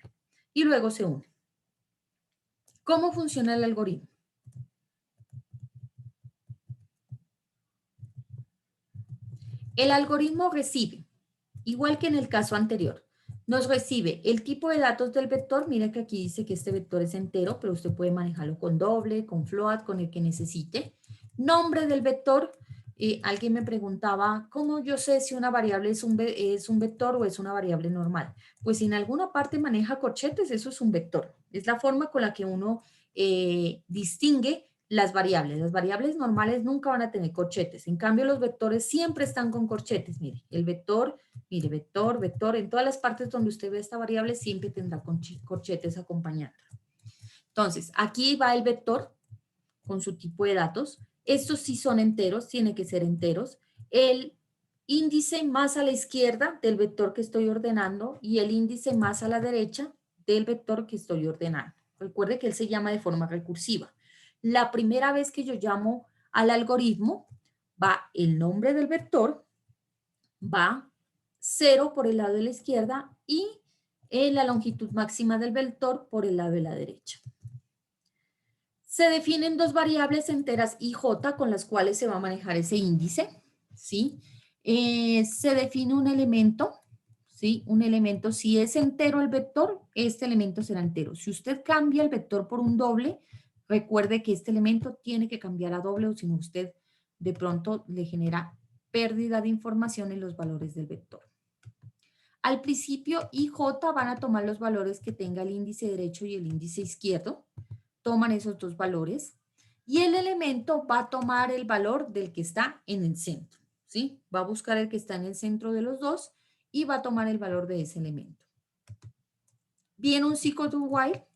Y luego se unen. ¿Cómo funciona el algoritmo? El algoritmo recibe, igual que en el caso anterior, nos recibe el tipo de datos del vector. Mira que aquí dice que este vector es entero, pero usted puede manejarlo con doble, con float, con el que necesite. Nombre del vector. Alguien me preguntaba, ¿cómo yo sé si una variable es un vector o es una variable normal? Pues si en alguna parte maneja corchetes, eso es un vector. Es la forma con la que uno distingue las variables. Las variables normales nunca van a tener corchetes. En cambio, los vectores siempre están con corchetes. Mire, el vector, mire, vector, vector. En todas las partes donde usted ve esta variable siempre tendrá corchetes acompañando. Entonces, aquí va el vector con su tipo de datos. Estos sí son enteros, tiene que ser enteros. El índice más a la izquierda del vector que estoy ordenando y el índice más a la derecha del vector que estoy ordenando. Recuerde que él se llama de forma recursiva. La primera vez que yo llamo al algoritmo, va el nombre del vector, va 0 por el lado de la izquierda y la longitud máxima del vector por el lado de la derecha. Se definen dos variables enteras y j con las cuales se va a manejar ese índice, ¿sí? Se define un elemento, ¿sí? Un elemento, si es entero el vector, este elemento será entero. Si usted cambia el vector por un doble, recuerde que este elemento tiene que cambiar a doble o si no usted de pronto le genera pérdida de información en los valores del vector. Al principio I y J van a tomar los valores que tenga el índice derecho y el índice izquierdo. Toman esos dos valores y el elemento va a tomar el valor del que está en el centro, ¿sí? Va a buscar el que está en el centro de los dos y va a tomar el valor de ese elemento. Viene un ciclo do while,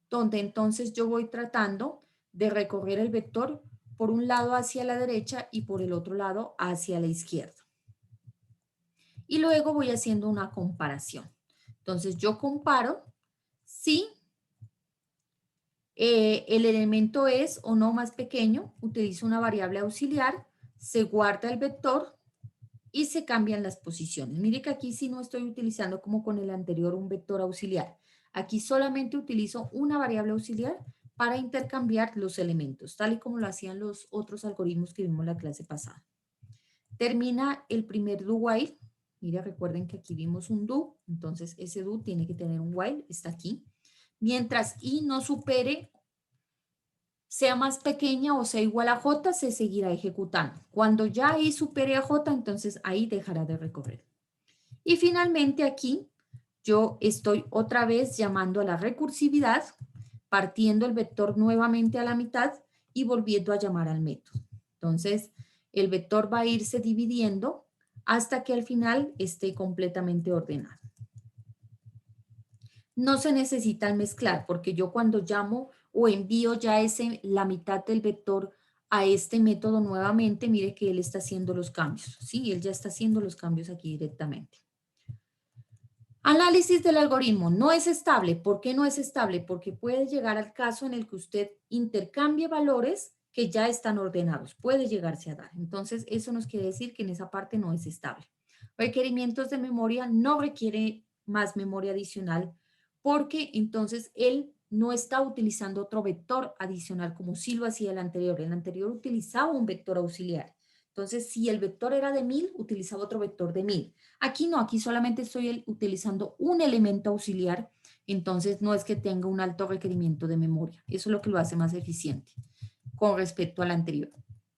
donde entonces yo voy tratando de recorrer el vector por un lado hacia la derecha y por el otro lado hacia la izquierda. Y luego voy haciendo una comparación. Entonces yo comparo si el elemento es o no más pequeño, utilizo una variable auxiliar, se guarda el vector y se cambian las posiciones. Mire que aquí sí no estoy utilizando como con el anterior un vector auxiliar. Aquí solamente utilizo una variable auxiliar para intercambiar los elementos, tal y como lo hacían los otros algoritmos que vimos la clase pasada. Termina el primer do while. Mira, recuerden que aquí vimos un do, entonces ese do tiene que tener un while, está aquí. Mientras I no supere, sea más pequeña o sea igual a J, se seguirá ejecutando. Cuando ya I supere a J, entonces ahí dejará de recorrer. Y finalmente aquí yo estoy otra vez llamando a la recursividad, partiendo el vector nuevamente a la mitad y volviendo a llamar al método. Entonces, el vector va a irse dividiendo hasta que al final esté completamente ordenado. No se necesita mezclar porque yo cuando llamo o envío ya la mitad del vector a este método nuevamente, mire que él está haciendo los cambios, ¿sí? Él ya está haciendo los cambios aquí directamente. Análisis del algoritmo. No es estable. ¿Por qué no es estable? Porque puede llegar al caso en el que usted intercambie valores que ya están ordenados. Puede llegarse a dar. Entonces, eso nos quiere decir que en esa parte no es estable. Requerimientos de memoria no requiere más memoria adicional porque entonces él no está utilizando otro vector adicional como sí lo hacía el anterior. El anterior utilizaba un vector auxiliar. Entonces, si el vector era de 1000, utilizaba otro vector de 1000. Aquí no, aquí solamente estoy utilizando un elemento auxiliar, entonces no es que tenga un alto requerimiento de memoria. Eso es lo que lo hace más eficiente con respecto al anterior.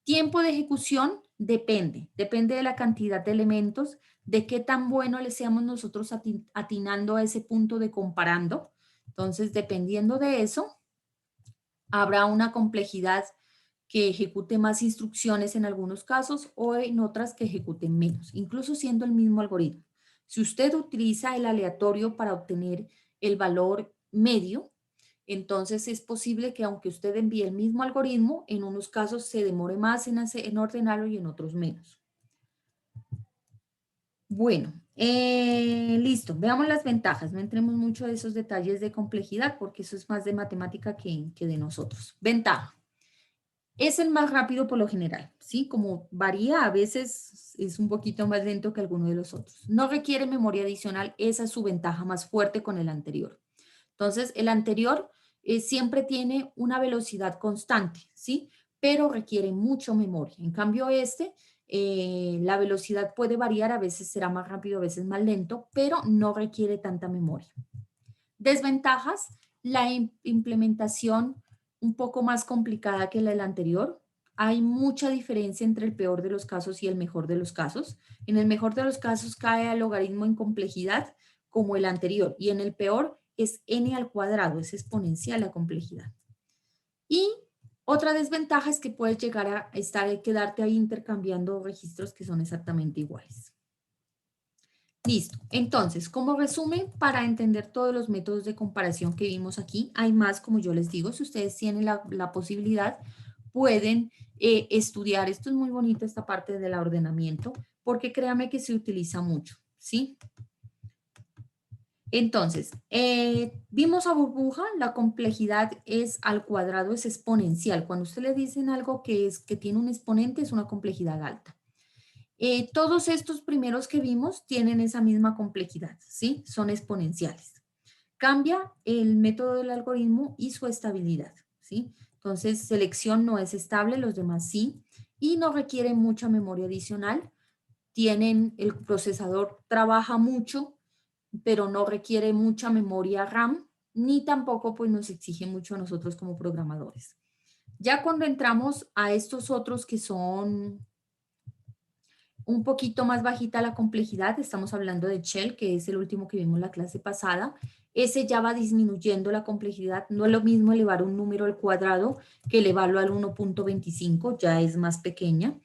Tiempo de ejecución depende de la cantidad de elementos, de qué tan bueno le seamos nosotros atinando a ese punto de comparando. Entonces, dependiendo de eso, habrá una complejidad que ejecute más instrucciones en algunos casos o en otras que ejecuten menos, incluso siendo el mismo algoritmo. Si usted utiliza el aleatorio para obtener el valor medio, entonces es posible que aunque usted envíe el mismo algoritmo, en unos casos se demore más en ordenarlo y en otros menos. Bueno, listo. Veamos las ventajas. No entremos mucho de esos detalles de complejidad porque eso es más de matemática que de nosotros. Ventaja. Es el más rápido por lo general, ¿sí? Como varía, a veces es un poquito más lento que alguno de los otros. No requiere memoria adicional, esa es su ventaja más fuerte con el anterior. Entonces, el anterior siempre tiene una velocidad constante, ¿sí? Pero requiere mucho memoria. En cambio, la velocidad puede variar, a veces será más rápido, a veces más lento, pero no requiere tanta memoria. Desventajas, la implementación un poco más complicada que la del anterior. Hay mucha diferencia entre el peor de los casos y el mejor de los casos. En el mejor de los casos cae el logaritmo en complejidad como el anterior y en el peor es n al cuadrado, es exponencial la complejidad. Y otra desventaja es que puedes llegar a quedarte ahí intercambiando registros que son exactamente iguales. Listo. Entonces, como resumen, para entender todos los métodos de comparación que vimos aquí, hay más, como yo les digo, si ustedes tienen la posibilidad, pueden estudiar. Esto es muy bonito, esta parte del ordenamiento, porque créanme que se utiliza mucho, ¿sí? Entonces, vimos a burbuja, la complejidad es al cuadrado, es exponencial. Cuando usted le dicen algo que tiene un exponente, es una complejidad alta. Todos estos primeros que vimos tienen esa misma complejidad, ¿sí? Son exponenciales. Cambia el método del algoritmo y su estabilidad, ¿sí? Entonces, selección no es estable, los demás sí, y no requiere mucha memoria adicional. El procesador trabaja mucho, pero no requiere mucha memoria RAM, ni tampoco pues nos exige mucho a nosotros como programadores. Ya cuando entramos a estos otros que son un poquito más bajita la complejidad, estamos hablando de Shell, que es el último que vimos la clase pasada, ese ya va disminuyendo la complejidad, no es lo mismo elevar un número al cuadrado que elevarlo al 1.25, ya es más pequeña,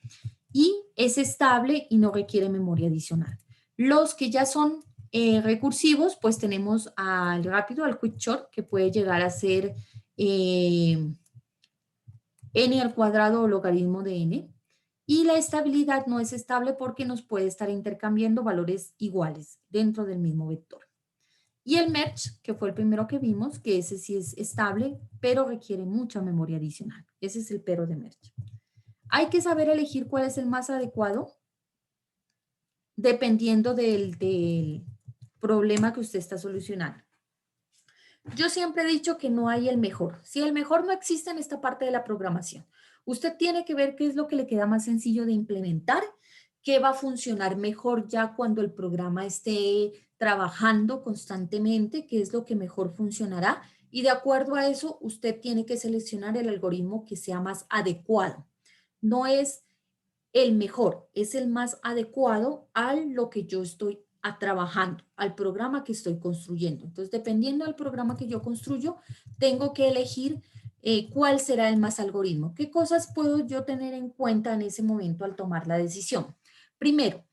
y es estable y no requiere memoria adicional. Los que ya son recursivos, pues tenemos al rápido, al quick-short, que puede llegar a ser n al cuadrado o logaritmo de n, y la estabilidad no es estable porque nos puede estar intercambiando valores iguales dentro del mismo vector. Y el merge, que fue el primero que vimos, que ese sí es estable, pero requiere mucha memoria adicional. Ese es el pero de merge. Hay que saber elegir cuál es el más adecuado dependiendo del problema que usted está solucionando. Yo siempre he dicho que no hay el mejor. Si el mejor no existe en esta parte de la programación, usted tiene que ver qué es lo que le queda más sencillo de implementar, qué va a funcionar mejor ya cuando el programa esté trabajando constantemente, qué es lo que mejor funcionará. Y de acuerdo a eso, usted tiene que seleccionar el algoritmo que sea más adecuado. No es el mejor, es el más adecuado a lo que yo estoy trabajando, al programa que estoy construyendo. Entonces, dependiendo del programa que yo construyo, tengo que elegir cuál será el más algoritmo. ¿Qué cosas puedo yo tener en cuenta en ese momento al tomar la decisión? Primero,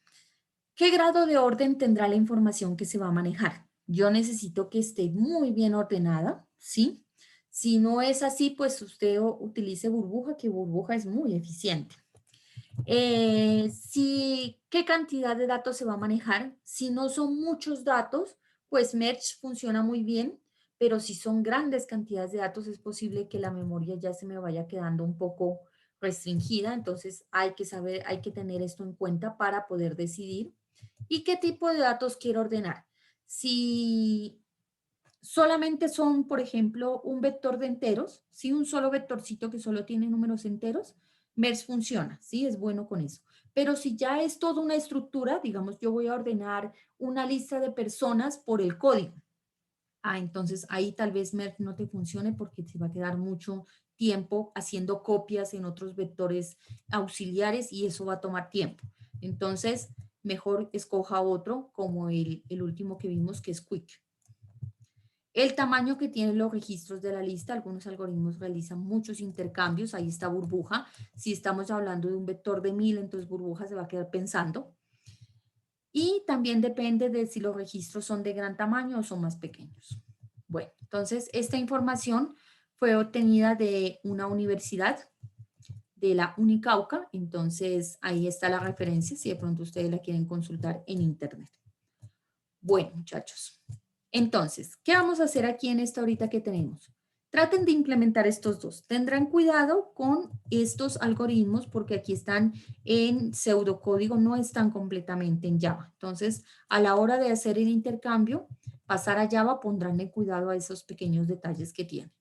¿qué grado de orden tendrá la información que se va a manejar? Yo necesito que esté muy bien ordenada, ¿sí? Si no es así, pues usted utilice burbuja, que burbuja es muy eficiente. ¿Qué cantidad de datos se va a manejar? Si no son muchos datos, pues Merge funciona muy bien, pero si son grandes cantidades de datos, es posible que la memoria ya se me vaya quedando un poco restringida, entonces hay que saber, hay que tener esto en cuenta para poder decidir. ¿Y qué tipo de datos quiero ordenar? Si solamente son, por ejemplo, un vector de enteros, ¿sí? Un solo vectorcito que solo tiene números enteros, MERS funciona, ¿sí? Es bueno con eso. Pero si ya es toda una estructura, digamos, yo voy a ordenar una lista de personas por el código. Entonces ahí tal vez MERS no te funcione porque te va a quedar mucho tiempo haciendo copias en otros vectores auxiliares y eso va a tomar tiempo. Entonces, mejor escoja otro como el último que vimos que es Quick. El tamaño que tienen los registros de la lista, algunos algoritmos realizan muchos intercambios, ahí está burbuja. Si estamos hablando de un vector de 1000, entonces burbuja se va a quedar pensando. Y también depende de si los registros son de gran tamaño o son más pequeños. Bueno, entonces esta información fue obtenida de una universidad, de la Unicauca, entonces ahí está la referencia si de pronto ustedes la quieren consultar en internet. Bueno, muchachos. Entonces, ¿qué vamos a hacer aquí en esta horita que tenemos? Traten de implementar estos dos. Tendrán cuidado con estos algoritmos porque aquí están en pseudocódigo, no están completamente en Java. Entonces, a la hora de hacer el intercambio, pasar a Java, pondrán en cuidado a esos pequeños detalles que tienen.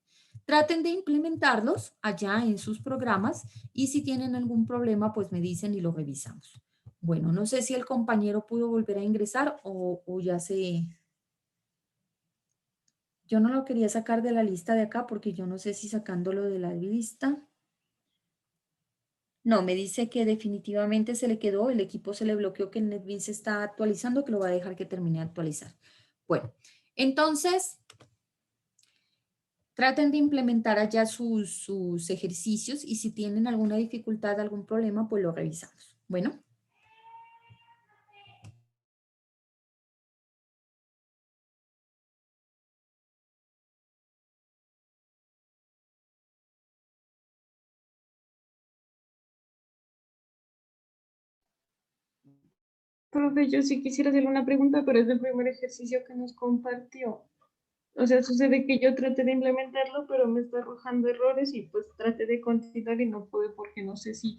Traten de implementarlos allá en sus programas y si tienen algún problema, pues me dicen y lo revisamos. Bueno, no sé si el compañero pudo volver a ingresar o ya se... Yo no lo quería sacar de la lista de acá porque yo no sé si sacándolo de la lista. No, me dice que definitivamente se le quedó, el equipo se le bloqueó que el NetBeans se está actualizando, que lo va a dejar que termine de actualizar. Bueno, entonces traten de implementar allá sus ejercicios y si tienen alguna dificultad, algún problema, pues lo revisamos. Bueno. Profe, yo sí quisiera hacerle una pregunta, pero es el primer ejercicio que nos compartió. O sea, sucede que yo traté de implementarlo, pero me está arrojando errores y pues traté de continuar y no pude porque no sé si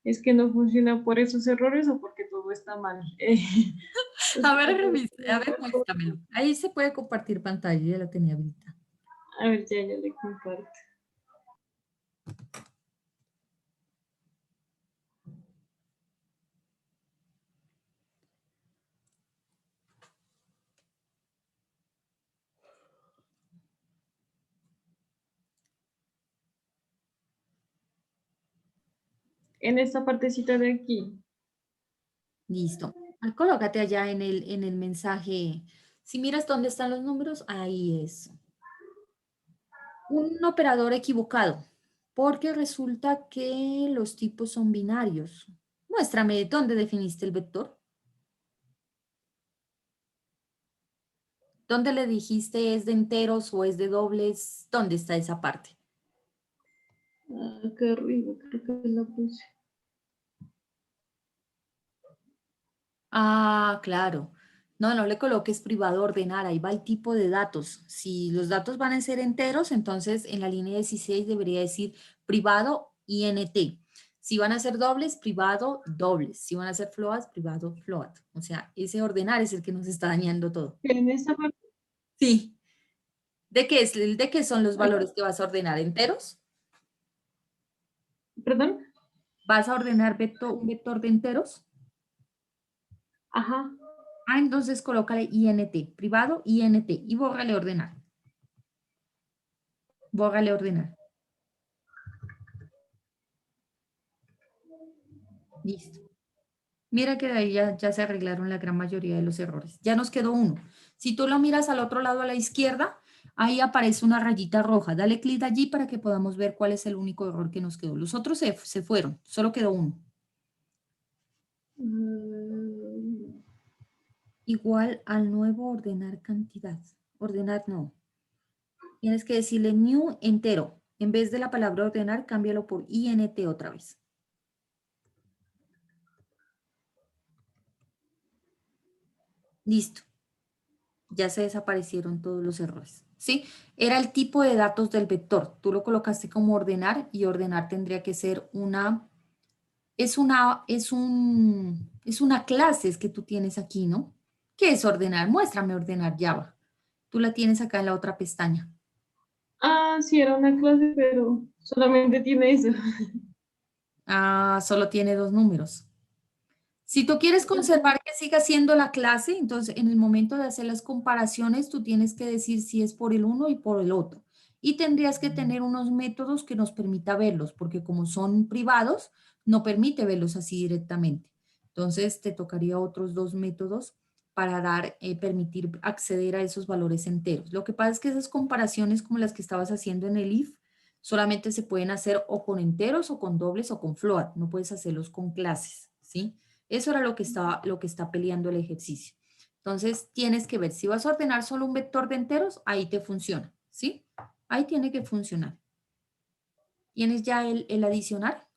es que no funciona por esos errores o porque todo está mal. A Entonces, ver, ¿me puede revisa, a ver, explicar, por muéstramelo. favor? Ahí se puede compartir pantalla, ya la tenía habilitada. A ver, ya le comparto. En esta partecita de aquí. Listo. Colócate allá en el mensaje. Si miras dónde están los números, ahí es. Un operador equivocado, porque resulta que los tipos son binarios. Muéstrame dónde definiste el vector. ¿Dónde le dijiste es de enteros o es de dobles? ¿Dónde está esa parte? Acá arriba, creo que la puse. Claro. No, no le coloques privado ordenar, ahí va el tipo de datos. Si los datos van a ser enteros, entonces en la línea 16 debería decir privado int. Si van a ser dobles, privado dobles. Si van a ser floats, privado float. O sea, ese ordenar es el que nos está dañando todo. En esta parte, Sí. ¿De qué es? ¿De qué son los ay, valores que vas a ordenar? ¿Enteros? perdón. ¿Vas a ordenar un vector de enteros? Ajá. Entonces colócale int, privado int y bórrale ordenar. Bórrale ordenar. Listo. Mira que de ahí ya se arreglaron la gran mayoría de los errores. Ya nos quedó uno. Si tú lo miras al otro lado a la izquierda, ahí aparece una rayita roja. Dale clic allí para que podamos ver cuál es el único error que nos quedó. Los otros se fueron, solo quedó uno. Mm, Igual al nuevo ordenar cantidad. Ordenar no. Tienes que decirle new entero. En vez de la palabra ordenar, cámbialo por int otra vez. Listo. Ya se desaparecieron todos los errores. ¿sí? Era el tipo de datos del vector. Tú lo colocaste como ordenar y ordenar tendría que ser es una clase es que tú tienes aquí, ¿no? ¿Qué es ordenar? Muéstrame ordenar Java. Tú la tienes acá en la otra pestaña. Ah, sí, era una clase, pero solamente tiene eso. Ah, solo tiene 2 números. Si tú quieres conservar que siga siendo la clase, entonces en el momento de hacer las comparaciones, tú tienes que decir si es por el uno y por el otro. Y tendrías que tener unos métodos que nos permita verlos, porque como son privados, no permite verlos así directamente. Entonces te tocaría otros 2 métodos para permitir acceder a esos valores enteros. Lo que pasa es que esas comparaciones como las que estabas haciendo en el if, solamente se pueden hacer o con enteros o con dobles o con float. No puedes hacerlos con clases, ¿sí? Eso era lo que está peleando el ejercicio. Entonces, tienes que ver, si vas a ordenar solo un vector de enteros, ahí te funciona, ¿sí? Ahí tiene que funcionar. ¿Tienes ya el adicionar?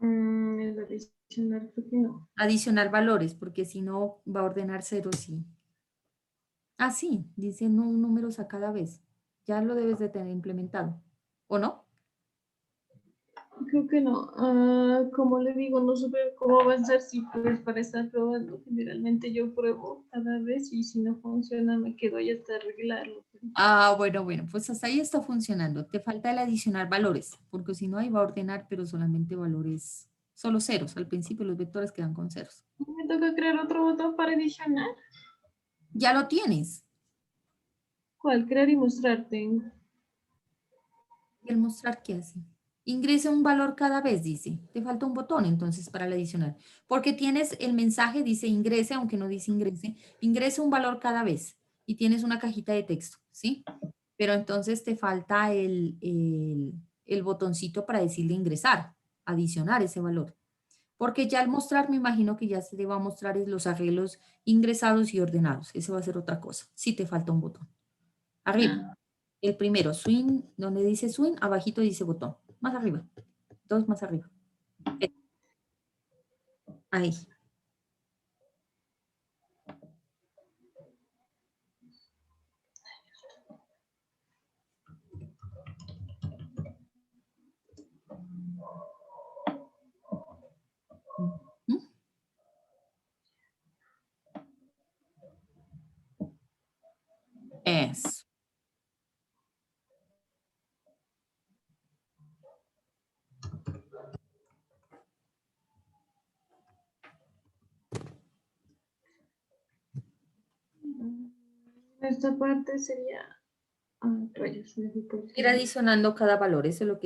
El adicional creo que no. Adicionar valores, porque si no va a ordenar ceros, sí. Ah, sí, dice no números a cada vez. Ya lo debes de tener implementado, ¿o no? Creo que no. Ah, como le digo, no supe cómo avanzar si pues para estar probando. Generalmente yo pruebo cada vez y si no funciona me quedo ahí hasta arreglarlo. Ah, bueno, pues hasta ahí está funcionando. Te falta el adicionar valores, porque si no, ahí va a ordenar, pero solamente valores, solo ceros. Al principio los vectores quedan con ceros. Me toca crear otro botón para adicionar. Ya lo tienes. ¿Cuál? Crear y mostrar tengo. ¿Y el mostrar qué hace? Ingresa un valor cada vez, dice. Te falta un botón entonces para el adicional. Porque tienes el mensaje, dice ingrese, aunque no dice ingrese. Ingresa un valor cada vez. Y tienes una cajita de texto, ¿sí? Pero entonces te falta el botoncito para decirle ingresar, adicionar ese valor. Porque ya al mostrar, me imagino que ya se te va a mostrar los arreglos ingresados y ordenados. Eso va a ser otra cosa. Sí te falta un botón. Arriba. El primero, swing, donde dice swing, abajito dice botón. Más arriba. 2 más arriba. Ahí. ¿Mm? Eso. Esta parte sería. Ah, rayos, me fui por el Ir final. adicionando cada valor. Eso es lo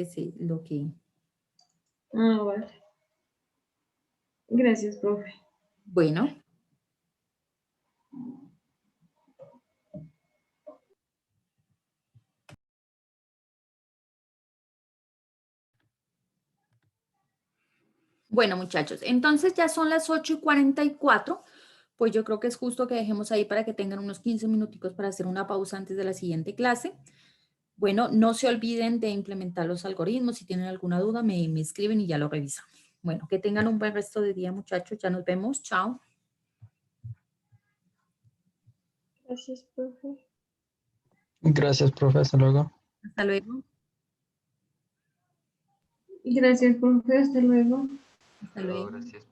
que. Ah, vale. Gracias, profe. Bueno. Bueno, muchachos, entonces ya son las 8:44. Pues yo creo que es justo que dejemos ahí para que tengan unos 15 minuticos para hacer una pausa antes de la siguiente clase. Bueno, no se olviden de implementar los algoritmos. Si tienen alguna duda, me escriben y ya lo revisamos. Bueno, que tengan un buen resto de día, muchachos. Ya nos vemos. Chao. Gracias, profe. Gracias, profe. Hasta luego. Hasta luego. Gracias, profe. Hasta luego. Hasta luego. Gracias.